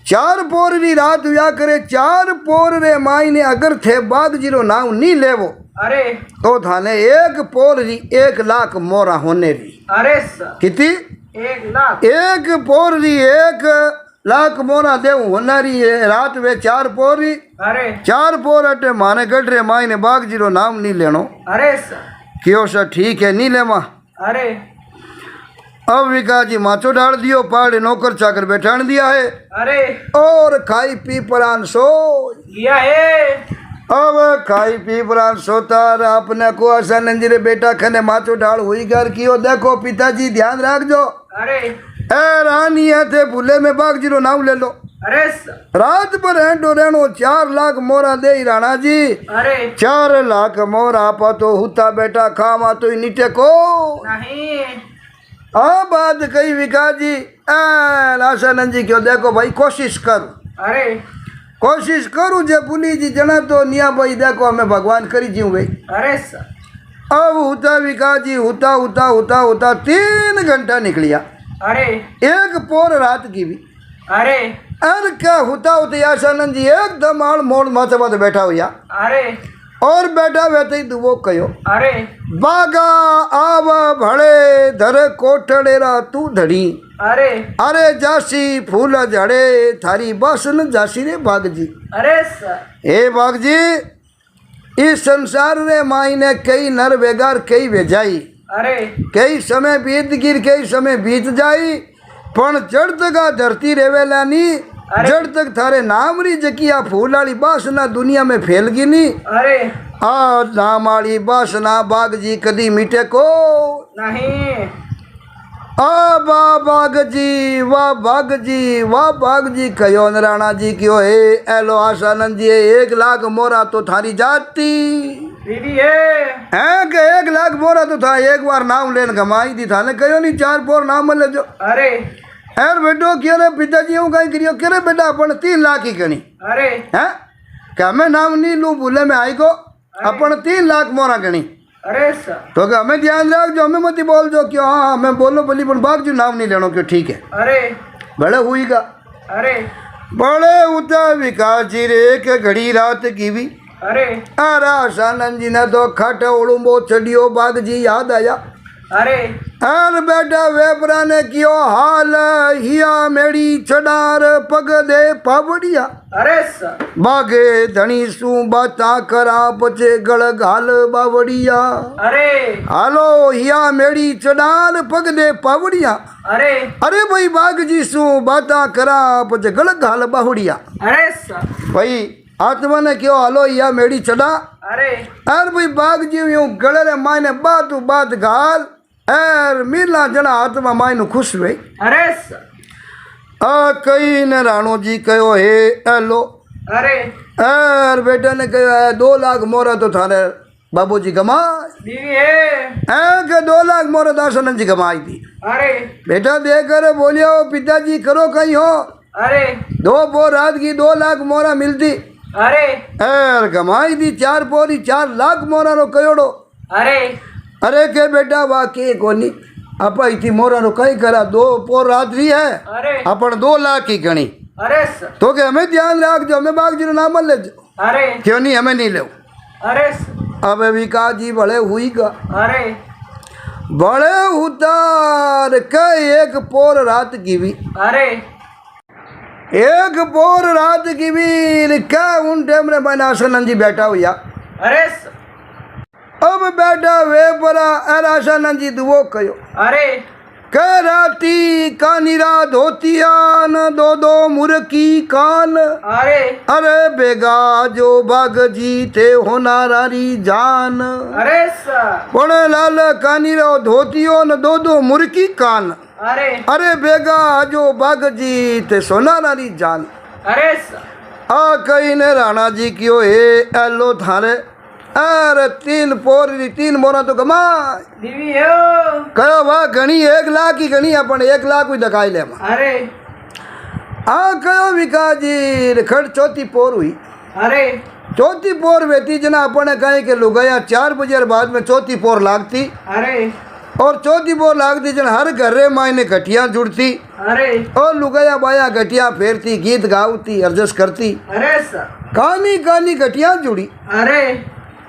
4 पोर री रात हुआ करे। 4 पोर रे माई ने अगर थे बाग जीरो नाम नहीं लेवो अरे तो थाने 1 पोर री 1 लाख मोरा होने री। अरे कितनी 1 लाख 1 पोर री 1 लाख मोरा देव होनारी है रात वे 4 पोर री। अरे 4 पोर अटे माने गढ़ रे माई ने बाग जीरो नाम नहीं लेनो। अरे क्यों सर ठीक है नहीं ले माँ। अरे अब विकास जी माचो डाल दियो पहाड़े नौकर चाकर बैठान दिया है। अरे और खाई पी परान सो लिया है। अब खाई पी परान सोता अपने को आसानंद जी रे बेटा खने माचो डाल हुई घर कियो। देखो पिताजी ध्यान रख जो अरे ए रानी है थे भूले में बाग जीरो नाम ले लो। अरे रात पर हैंडो रहनो 4 लाख मोरा दे राणा जी। अरे 4 लाख मोरा आपा तो हुता बेटा खामा तो ही नीटे को नहीं। आ बात कही विकास जी आशानंद जी क्यों। देखो भाई कोशिश करूँ अरे कोशिश करूँ जे पुली जी जना तो निया भाई देखो हमें भगवान करी जीव गई। अरे अब होता विकास जी होता होता होता होता 3 घंटा निकलिया। अरे 1 पोर रात की भी। अरे अर क्या होता होते आशानंद जी एकदम आड़ मोड़ माथे माथे बैठा हुआ। अरे और बैठा बैठे ही दुबो कहो अरे बागा आव भड़े धर कोठड़ेरा तू धड़ी। अरे अरे जासी फूल झड़े थारी बसन जासी रे बाग जी। अरे हे बाग जी इस संसार रे माई ने कई नर बेगार कई भेजाई। अरे कई समय बीत गिर कई समय बीत जाई पण जड़ तक आ धरती रेवेलानी जड़ तक थारे नाम री जकिया फूलाड़ी बासना दुनिया में फैल गी नी। अरे आ नाम वाली बासना बाग जी कदी मिटे को नहीं। आ बाग जी वाह बाग जी वाह बाग जी कहो राणा जी क्यों है एलो आशानंद जी 1 लाख मोरा तो थारी जाती दीदी है के 1 लाख मोरा तो था एक बार नाम लेन कमाई दी थाने कहो नहीं 4 पोर नाम ले जो। अरे यार बेटो क्यों रे पिताजी हूँ कहीं करियो क्यों रे बेटा अपन 3 लाख ही गणी अरे हैं क्या मैं नाम नहीं लूँ भूले में आई को अपन 3 लाख मोरा गणी। अरे तो क्या हमें ध्यान रख जो हमें मत बोल जो क्यों। हाँ हमें बोलो बोली पर बाग जो नाम नहीं लेनो क्यों ठीक है। अरे बड़े हुई का अरे बड़े उता विकास जी रे के घड़ी रात की भी। अरे अरे आशानंद जी ने तो खट उड़ूबो चढ़ियो बाग जी याद आया। अरे अर बेटा वेपरा ने कियो हाल हिया मेरी चढ़ार पग दे पावड़िया। अरे बागे धनी सू बाता करा पचे गल घाल बावड़िया। अरे हालो हिया मेरी चढ़ार पग दे पावड़िया। अरे अरे भाई बाग जी सू बाता करा पचे गल घाल बावड़िया। अरे भाई आत्मा ने क्यों हालो हिया मेरी चढ़ा। अरे अरे भाई बाग जी यूं गले रे मायने बातू बात घाल एर मिला जना आत्मा मायनु खुश हुई। अरे कई ने राणो जी कहो हे एलो। अरे एर बेटा ने कहो 2 लाख मोरा तो थारे बाबू जी कमा दीदी है के 2 लाख मोरा दासानंद जी कमाई थी। अरे बेटा देख कर बोलियो पिताजी करो कहीं हो। अरे 2 पोर रात की 2 लाख मोरा मिलती। अरे एर कमाई थी 4 पोरी 4 लाख मोरा रो कयोड़ो। अरे अरे के बेटा वाह के कोनी आपा इथी मोरा रो कई करा 2 पोर रात्रि है अरे अपन 2 लाख की गणी। अरे तो के हमें ध्यान रख जो हमें बाग जी नाम ले जो। अरे क्यों नहीं हमें नहीं ले। अरे अब विकास जी बड़े हुई का अरे बड़े उतार के 1 पोर रात की भी। अरे 1 पोर रात की भी क्या उन टाइम रे मैंने आशानंद जी बैठा हुआ। अरे अब बैठा वे परा आशानंद जी दुओ कयो। अरे कराती कानिरा धोतियान 2 मुर्की कान। अरे अरे बेगा जो बाग जी थे होनारारी जान। अरे पड़े लाल कानिरा धोतियो न 2 मुर्की कान। अरे अरे बेगा जो बाग जी थे सोनारारी जान। अरे आ कई ने राणा जी क्यों हे एलो थारे अरे 3 पोर 3 मोरा तो कमा दीदी है कहो वाह घनी 1 लाख की घनी अपन 1 लाख भी दिखाई ले। अरे आ कयो विकाजी रखड़ चौथी पोर हुई। अरे चौथी पोर बेटी जना अपने कहे के लुगाया 4 बजे बाद में चौथी पोर लागती। अरे और चौथी पोर लागती जन हर घरे मायने घटिया जुड़ती। अरे और लुगाया बाया घटिया फेरती, गीत गावती, अर्जस करती। अरे सर कानी कानी घटिया जुड़ी। अरे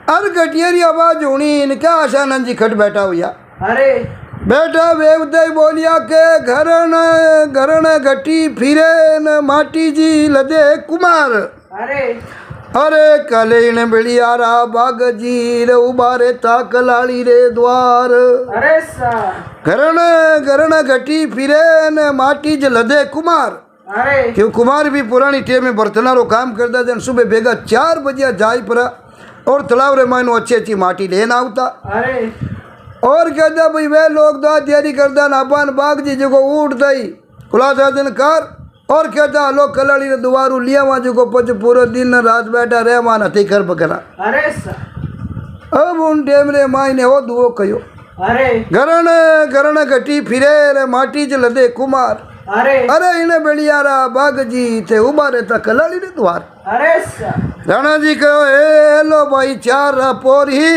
हर घटिया री आवाज होनी इनका आशानंद जी खट बैठा हुआ। अरे बेटा वेवदई बोलिया के घरण घरण घटी फिरे न माटी जी लदे कुमार। अरे अरे कलेन बिलियारा बाग जी रे उबारे ता कलाड़ी रे द्वार। अरे सर घरण घरण घटी फिरे न माटी जी लदे कुमार। अरे क्यों कुमार भी पुरानी टेम में बर्तनारो काम करता जन सुबह बेगा 4 बजे जाई परा और तालाब रे मायनो अच्छी अच्छी माटी लेन आवता। अरे और कहता भाई वे लोग तो तैयारी करता नापान बाग जी जो उठ दई खुला दिन कर और कहता लोग कलाड़ी ने दुआरू लिया वहाँ जो पच पूरा दिन रात बैठा रहे वहाँ नथी कर पकड़ा। अरे सर अब उन टेम रे मायने वो दुओ कयो। अरे घरण घरण घटी फिरे रे माटी च लदे कुमार। अरे अरे इन्हें बेलियारा बाग जी थे उबारे था कलाड़ी ने द्वार। अरे सर राणा जी कहो ए लो भाई 4 पोर ही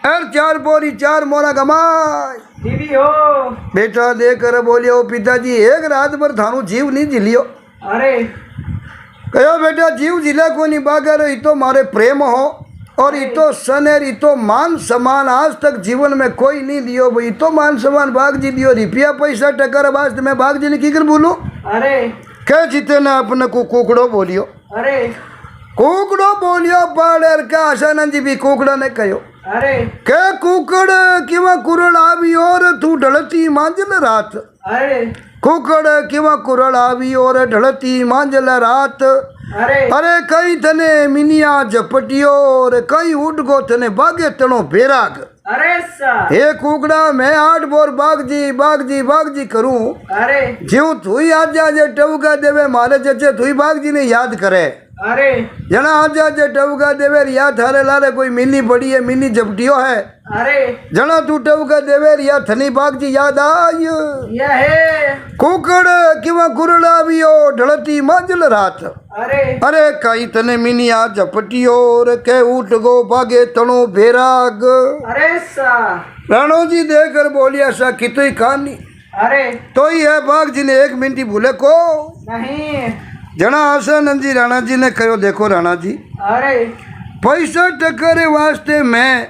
और 4 पोरी 4 मोरा कमाए। दीदी हो बेटा देकर बोलियो पिताजी एक रात भर थानू जीव नहीं जिलियो। अरे कहो बेटा जीव जिला को नहीं बागर इतो मारे प्रेम हो और इतो सनेर इतो मान सम्मान आज तक जीवन में कोई नहीं दियो भाई। इतो मान सम्मान बाग जी दियो रुपया पैसा टकर वास्ते मैं बाग जी ने की कर बोलूं। अरे कह जीते ना अपने को कुकड़ो बोलियो। अरे कुकड़ो बोलियो पाड़ेर का आशानंद जी भी कुकड़ा ने कहो। अरे के कुकड़ किवा कुरड़ आवी और तू ढलती मांजल रात। अरे कुकड़ किवा कुरड़ आवी और ढलती मांजल रात। अरे अरे कई थने मिनिया झपटियो और कई उठ गो थने बागे तणो बेराग। अरे सर हे कुकड़ा मैं 8 बोर बाग जी करूं। अरे जीव तुई आज जे टवका देवे मारे जचे तुई बाग जी ने याद करे। अरे जना आज जे टवका देवे रिया थारे लारे कोई मिनी पड़ी है मिनी झपटियो है। अरे जना तू टवका देवे रिया थनी बाग जी याद आई। यह है कुकड़ किवा कुरड़ा भी हो ढलती मांजल रात। अरे अरे कई तने मिनिया झपटियो रे के उठ गो बागे तणो बेराग। अरे सर राणो जी देकर बोलिया सा कितोई कहानी अरे तो ही है बाग जी ने 1 मिनट भूले को नहीं। जना आशानंद जी राणा जी ने कहो देखो राणा जी अरे पैसा टकरे वास्ते मैं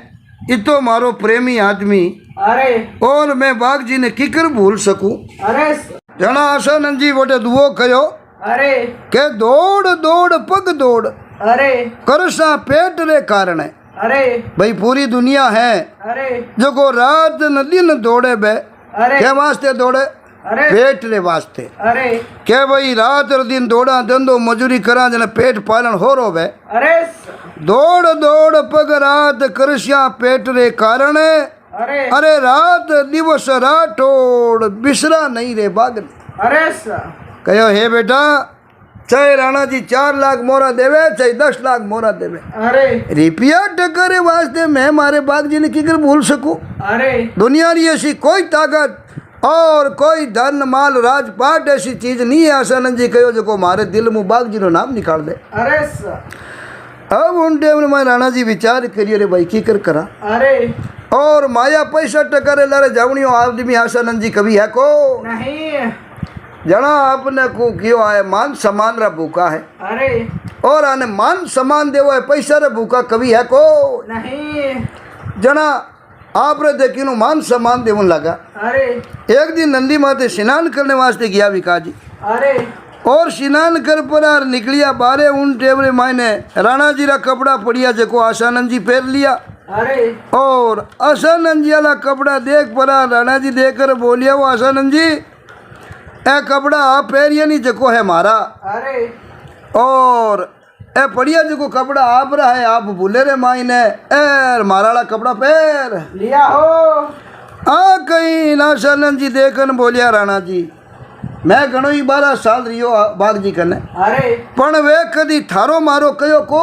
इतो मारो प्रेमी आदमी अरे और मैं बाग जी ने किकर भूल सकूं। अरे जना आशानंद जी बोटे दुओ कहो अरे के दौड़ दौड़ पग दौड़ अरे करसा पेट रे कारण है। अरे भाई पूरी दुनिया है अरे जो को रात न दिन दौड़े बे अरे के वास्ते दौड़े अरे पेट रे वास्ते। अरे के भाई रात और दिन दौड़ा धंधो मजूरी करा जने पेट पालन हो रो बे। अरे दौड़ दौड़ पग रात करसिया पेट रे कारण। अरे अरे रात दिवस राठोड़ बिसरा नहीं रे बागल। अरे सर कहो हे बेटा चाहे राणा जी 4 लाख मोरा देवे चाहे 10 लाख मोरा देवे अरे रुपया टकरे वास्ते मैं मारे बाग जी ने किकर भूल सकूं। अरे दुनिया की ऐसी कोई ताकत और कोई धन माल राजपाट ऐसी चीज नहीं है आशानंद जी कहो जो को मारे दिल मुँह बाग जी नो नाम निकाल दे। अरे सर अब उन टाइम में राणा जी विचार करिए रे भाई की कर करा। अरे और माया पैसा टकरे लारे जावणियो आदमी आशानंद जी कभी है को नहीं। जना आपने को कियो है मान सम्मान रा भूखा है अरे और आने मान सम्मान देवो है पैसा रे भूखा कभी है को नहीं। जना आप रे देखी नु मान सम्मान देवन लगा। अरे एक दिन नंदी माते स्नान करने वास्ते गया विकास जी अरे और स्नान कर पर निकलिया बारे उन टेबरे मायने राणा जी रा कपड़ा पड़िया जको आशानंद जी पहन लिया। अरे और आशानंद जी वाला कपड़ा देख पड़ा राणा जी देखकर बोलिया वो आशानंद जी ए कपड़ा आप पहरिया नहीं जको है मारा। अरे और ए पड़िया जको कपड़ा आप रहा है आप भूले रे मायने ए मारा कपड़ा पैर लिया हो। आ कहीं आशानंद जी देखन बोलिया राणा जी मैं घणो ही 12 साल रियो बाग जी कने अरे पण वे कदी थारो मारो कयो को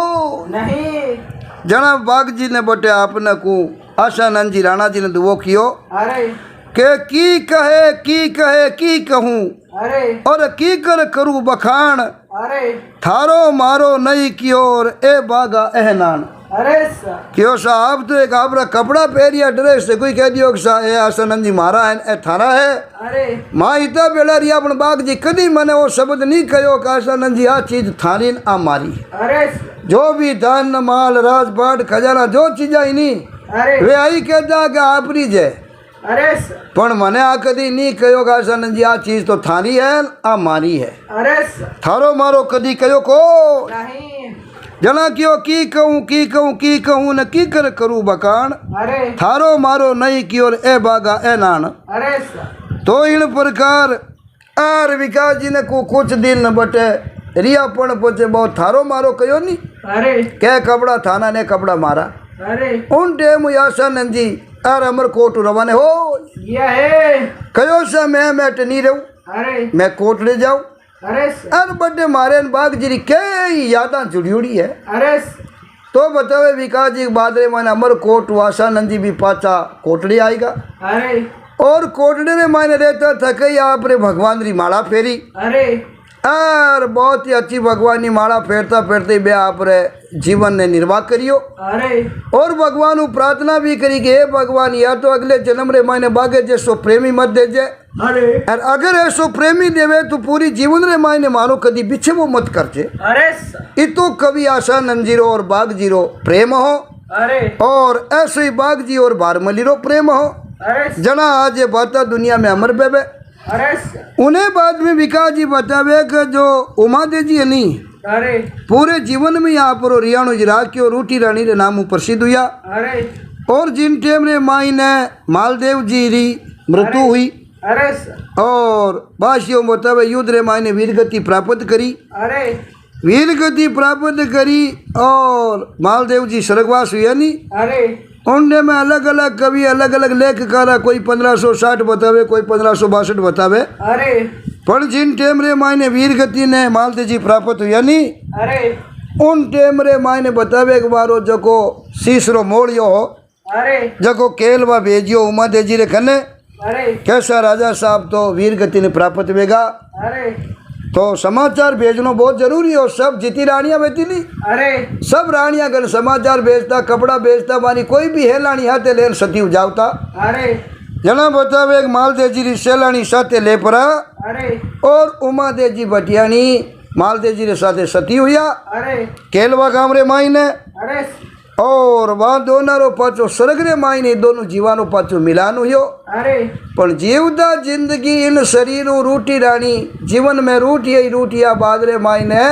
नहीं। जना बाग जी ने बटे आपने को आशानंद जी राणा जी ने दुओ कियो अरे के की कहे की कहूँ अरे और की कर करूँ बखान, अरे थारो मारो नहीं क्योर ए बागा एहनान। अरे सा क्यों साहब तो एक आपरा कपड़ा पहरिया ड्रेस से कोई कह दियो कि सा ए आसनंद जी मारा है ए थारा है। अरे माँ इतना बेला रिया अपन बाग जी कदी मैंने वो शब्द नहीं कहो कि आसनंद जी आ चीज थारी आ मारी। अरे जो भी धन माल राजपाट खजाना जो चीजा ही नहीं अरे वे आई कहता कि आपरी जय, अरे सा पण मने आ कदी नहीं कहो कि आसनंद जी आ चीज तो थारी है आ मारी है। अरे सा थारो मारो कदी कहो को नहीं जना क्यों की कहूँ न की कर करूँ बकान, अरे थारो मारो नहीं क्योर ए बागा ए नान। अरे सा तो इन प्रकार आर विकास जी ने को कुछ दिन न बटे रियापण पचे बहुत थारो मारो कहो नहीं अरे क्या कपड़ा थाना ने कपड़ा मारा। अरे उन टेम यासानंद जी आर अमर कोट रवाने हो यह है कहो सा मैं मैट नहीं रहूँ अरे मैं कोट ले जाऊँ। अरे सा अर बड़े मारे बाग जी कई यादा जुड़ी उड़ी है। अरे तो बतावे विकास जी बाद रे मैंने अमर कोट वासानंद जी भी पाचा कोटड़ी आएगा अरे और कोटड़ी ने मैंने रहता था कई आप रे भगवान री माला फेरी अरे और बहुत ही अच्छी भगवान की माला फेरता फेरते बे आप रे जीवन ने निर्वाह करियो। अरे और भगवान को प्रार्थना भी करी कि हे भगवान या तो अगले जन्म रे मैंने बागे जैसो प्रेमी मत दे जे, अरे और अगर ऐसो प्रेमी देवे तो पूरी जीवन रे मायने मारो कदी बिछे वो मत करचे। अरे इतो कवि आशानंद जीरो और बाग जीरो प्रेम हो अरे और ऐसे ही बाग जी और बारमलीरो प्रेम हो। अरे जना आज ये बाता दुनिया में अमर बेबे। अरे उन्हें बाद में विकास जी बतावे कि जो उमा दे जी है नहीं अरे पूरे जीवन में यहाँ पर रियाणु जिरा की और रूटी रानी के नाम प्रसिद्ध हुआ। अरे और जिन टेम रे माई ने मालदेव जी री मृत्यु हुई अरे और बाशियों बतावे युद्ध रे माई ने वीरगति प्राप्त करी। अरे वीरगति प्राप्त करी और मालदेव जी स्वर्गवास हुआ नहीं। अरे उनने में अलग अलग कवि अलग अलग लेखकारा कोई 1560 बतावे कोई 1562 बतावे। अरे पर जिन टेम रे मायने वीरगति ने मालदेव जी प्राप्त हुआ नहीं अरे उन टेम रे मायने बतावे एक बारो जको सीसरो मोड़ियो हो अरे जको केलवा भेजियो उमा दे जी रे खने अरे कैसा राजा साहब तो वीरगति ने प्राप्त वेगा। अरे तो समाचार भेजना बहुत जरूरी हो। सब जितनी रानियां बेची नहीं अरे सब रानियां गल समाचार भेजता कपड़ा भेजता मानी कोई भी हेलानी हाथे लेन सती जावता। अरे जना बतावे एक मालदेव जी सेलानी साथे ले परा अरे और उमा देव जी भटियानी मालदेव जी रे साथे सती हुआ अरे केलवा गांव रे माई ने अरे और वहाँ दोनों पाचो स्वर्ग रे माई ने दोनों जीवानो पाचो मिलान हुयो। अरे पण जीवदा जिंदगी इन शरीरों रूटी रानी जीवन में रूटिया बाद रे माई ने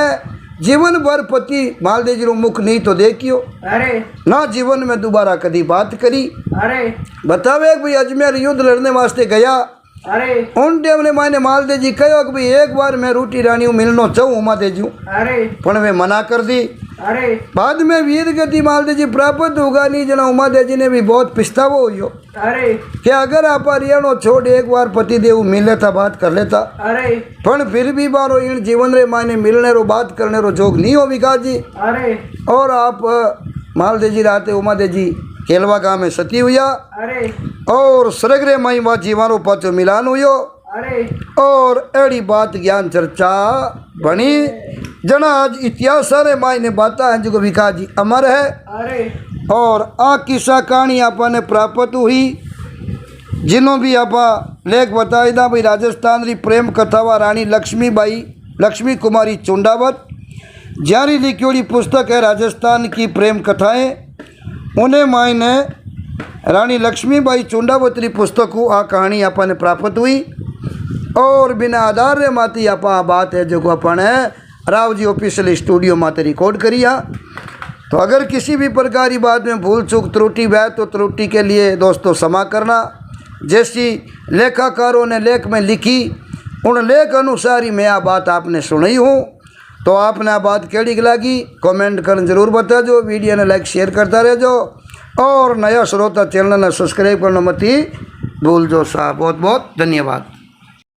जीवन भर पति मालदेव जी रो मुख नहीं तो देखियो अरे ना जीवन में दोबारा कदी बात करी। अरे बतावे भाई अजमेर युद्ध लड़ने वास्ते गया। अरे उन टाइम ने माने मालदेव जी कहो कि भाई एक बार मैं रूटी रानी मिलनो चाहूँ उमा दे जू अरे पण वे मना कर दी। अरे बाद में वीरगति मालदेव जी प्राप्त होगा नहीं जना उमा देव जी ने भी बहुत पछतावो हुयो अरे कि अगर आप हरियाणो छोड़ एक बार पति देव मिले था बात कर लेता अरे पण फिर भी बारो इन जीवन रे माने मिलने रो बात करने रो जोग नहीं हो विकास जी। अरे और आप मालदेव जी राते उमा देव जी केलवा गाँव में सती हुआ अरे और स्वर्ग रे माई वा जीवानो पाचो मिलान हुयो। अरे और एड़ी बात ज्ञान चर्चा बनी जना आज इतिहास रे माई ने बाता है जो विकास जी अमर है। अरे और आ किस्सा कहानी आपने प्राप्त हुई जिन्हों भी आप लेख बताई था भाई राजस्थान री प्रेम कथावा रानी लक्ष्मी कुमारी चुंडावत जारी लिखी पुस्तक है राजस्थान की प्रेम कथाएं। उन्हें माई ने रानी लक्ष्मीबाई चुंडावत री पुस्तक को आ कहानी आपने प्राप्त हुई और बिना आधार रे माती आपा बात है जो अपन राव जी ऑफिशियल स्टूडियो माते रिकॉर्ड करी। तो अगर किसी भी प्रकार की बात में भूल चूक त्रुटि है तो त्रुटि के लिए दोस्तों क्षमा करना। जैसी लेखाकारों ने लेख में लिखी उन लेख अनुसार ही मैं आ बात आपने सुनी हूँ। तो आपने आ बात केड़ी लगी कमेंट कर जरूर बताजो। वीडियो ने लाइक शेयर करता रहो और नया श्रोता चैनल ने सब्सक्राइब करना मत ही भूल जो साहब। बहुत बहुत धन्यवाद।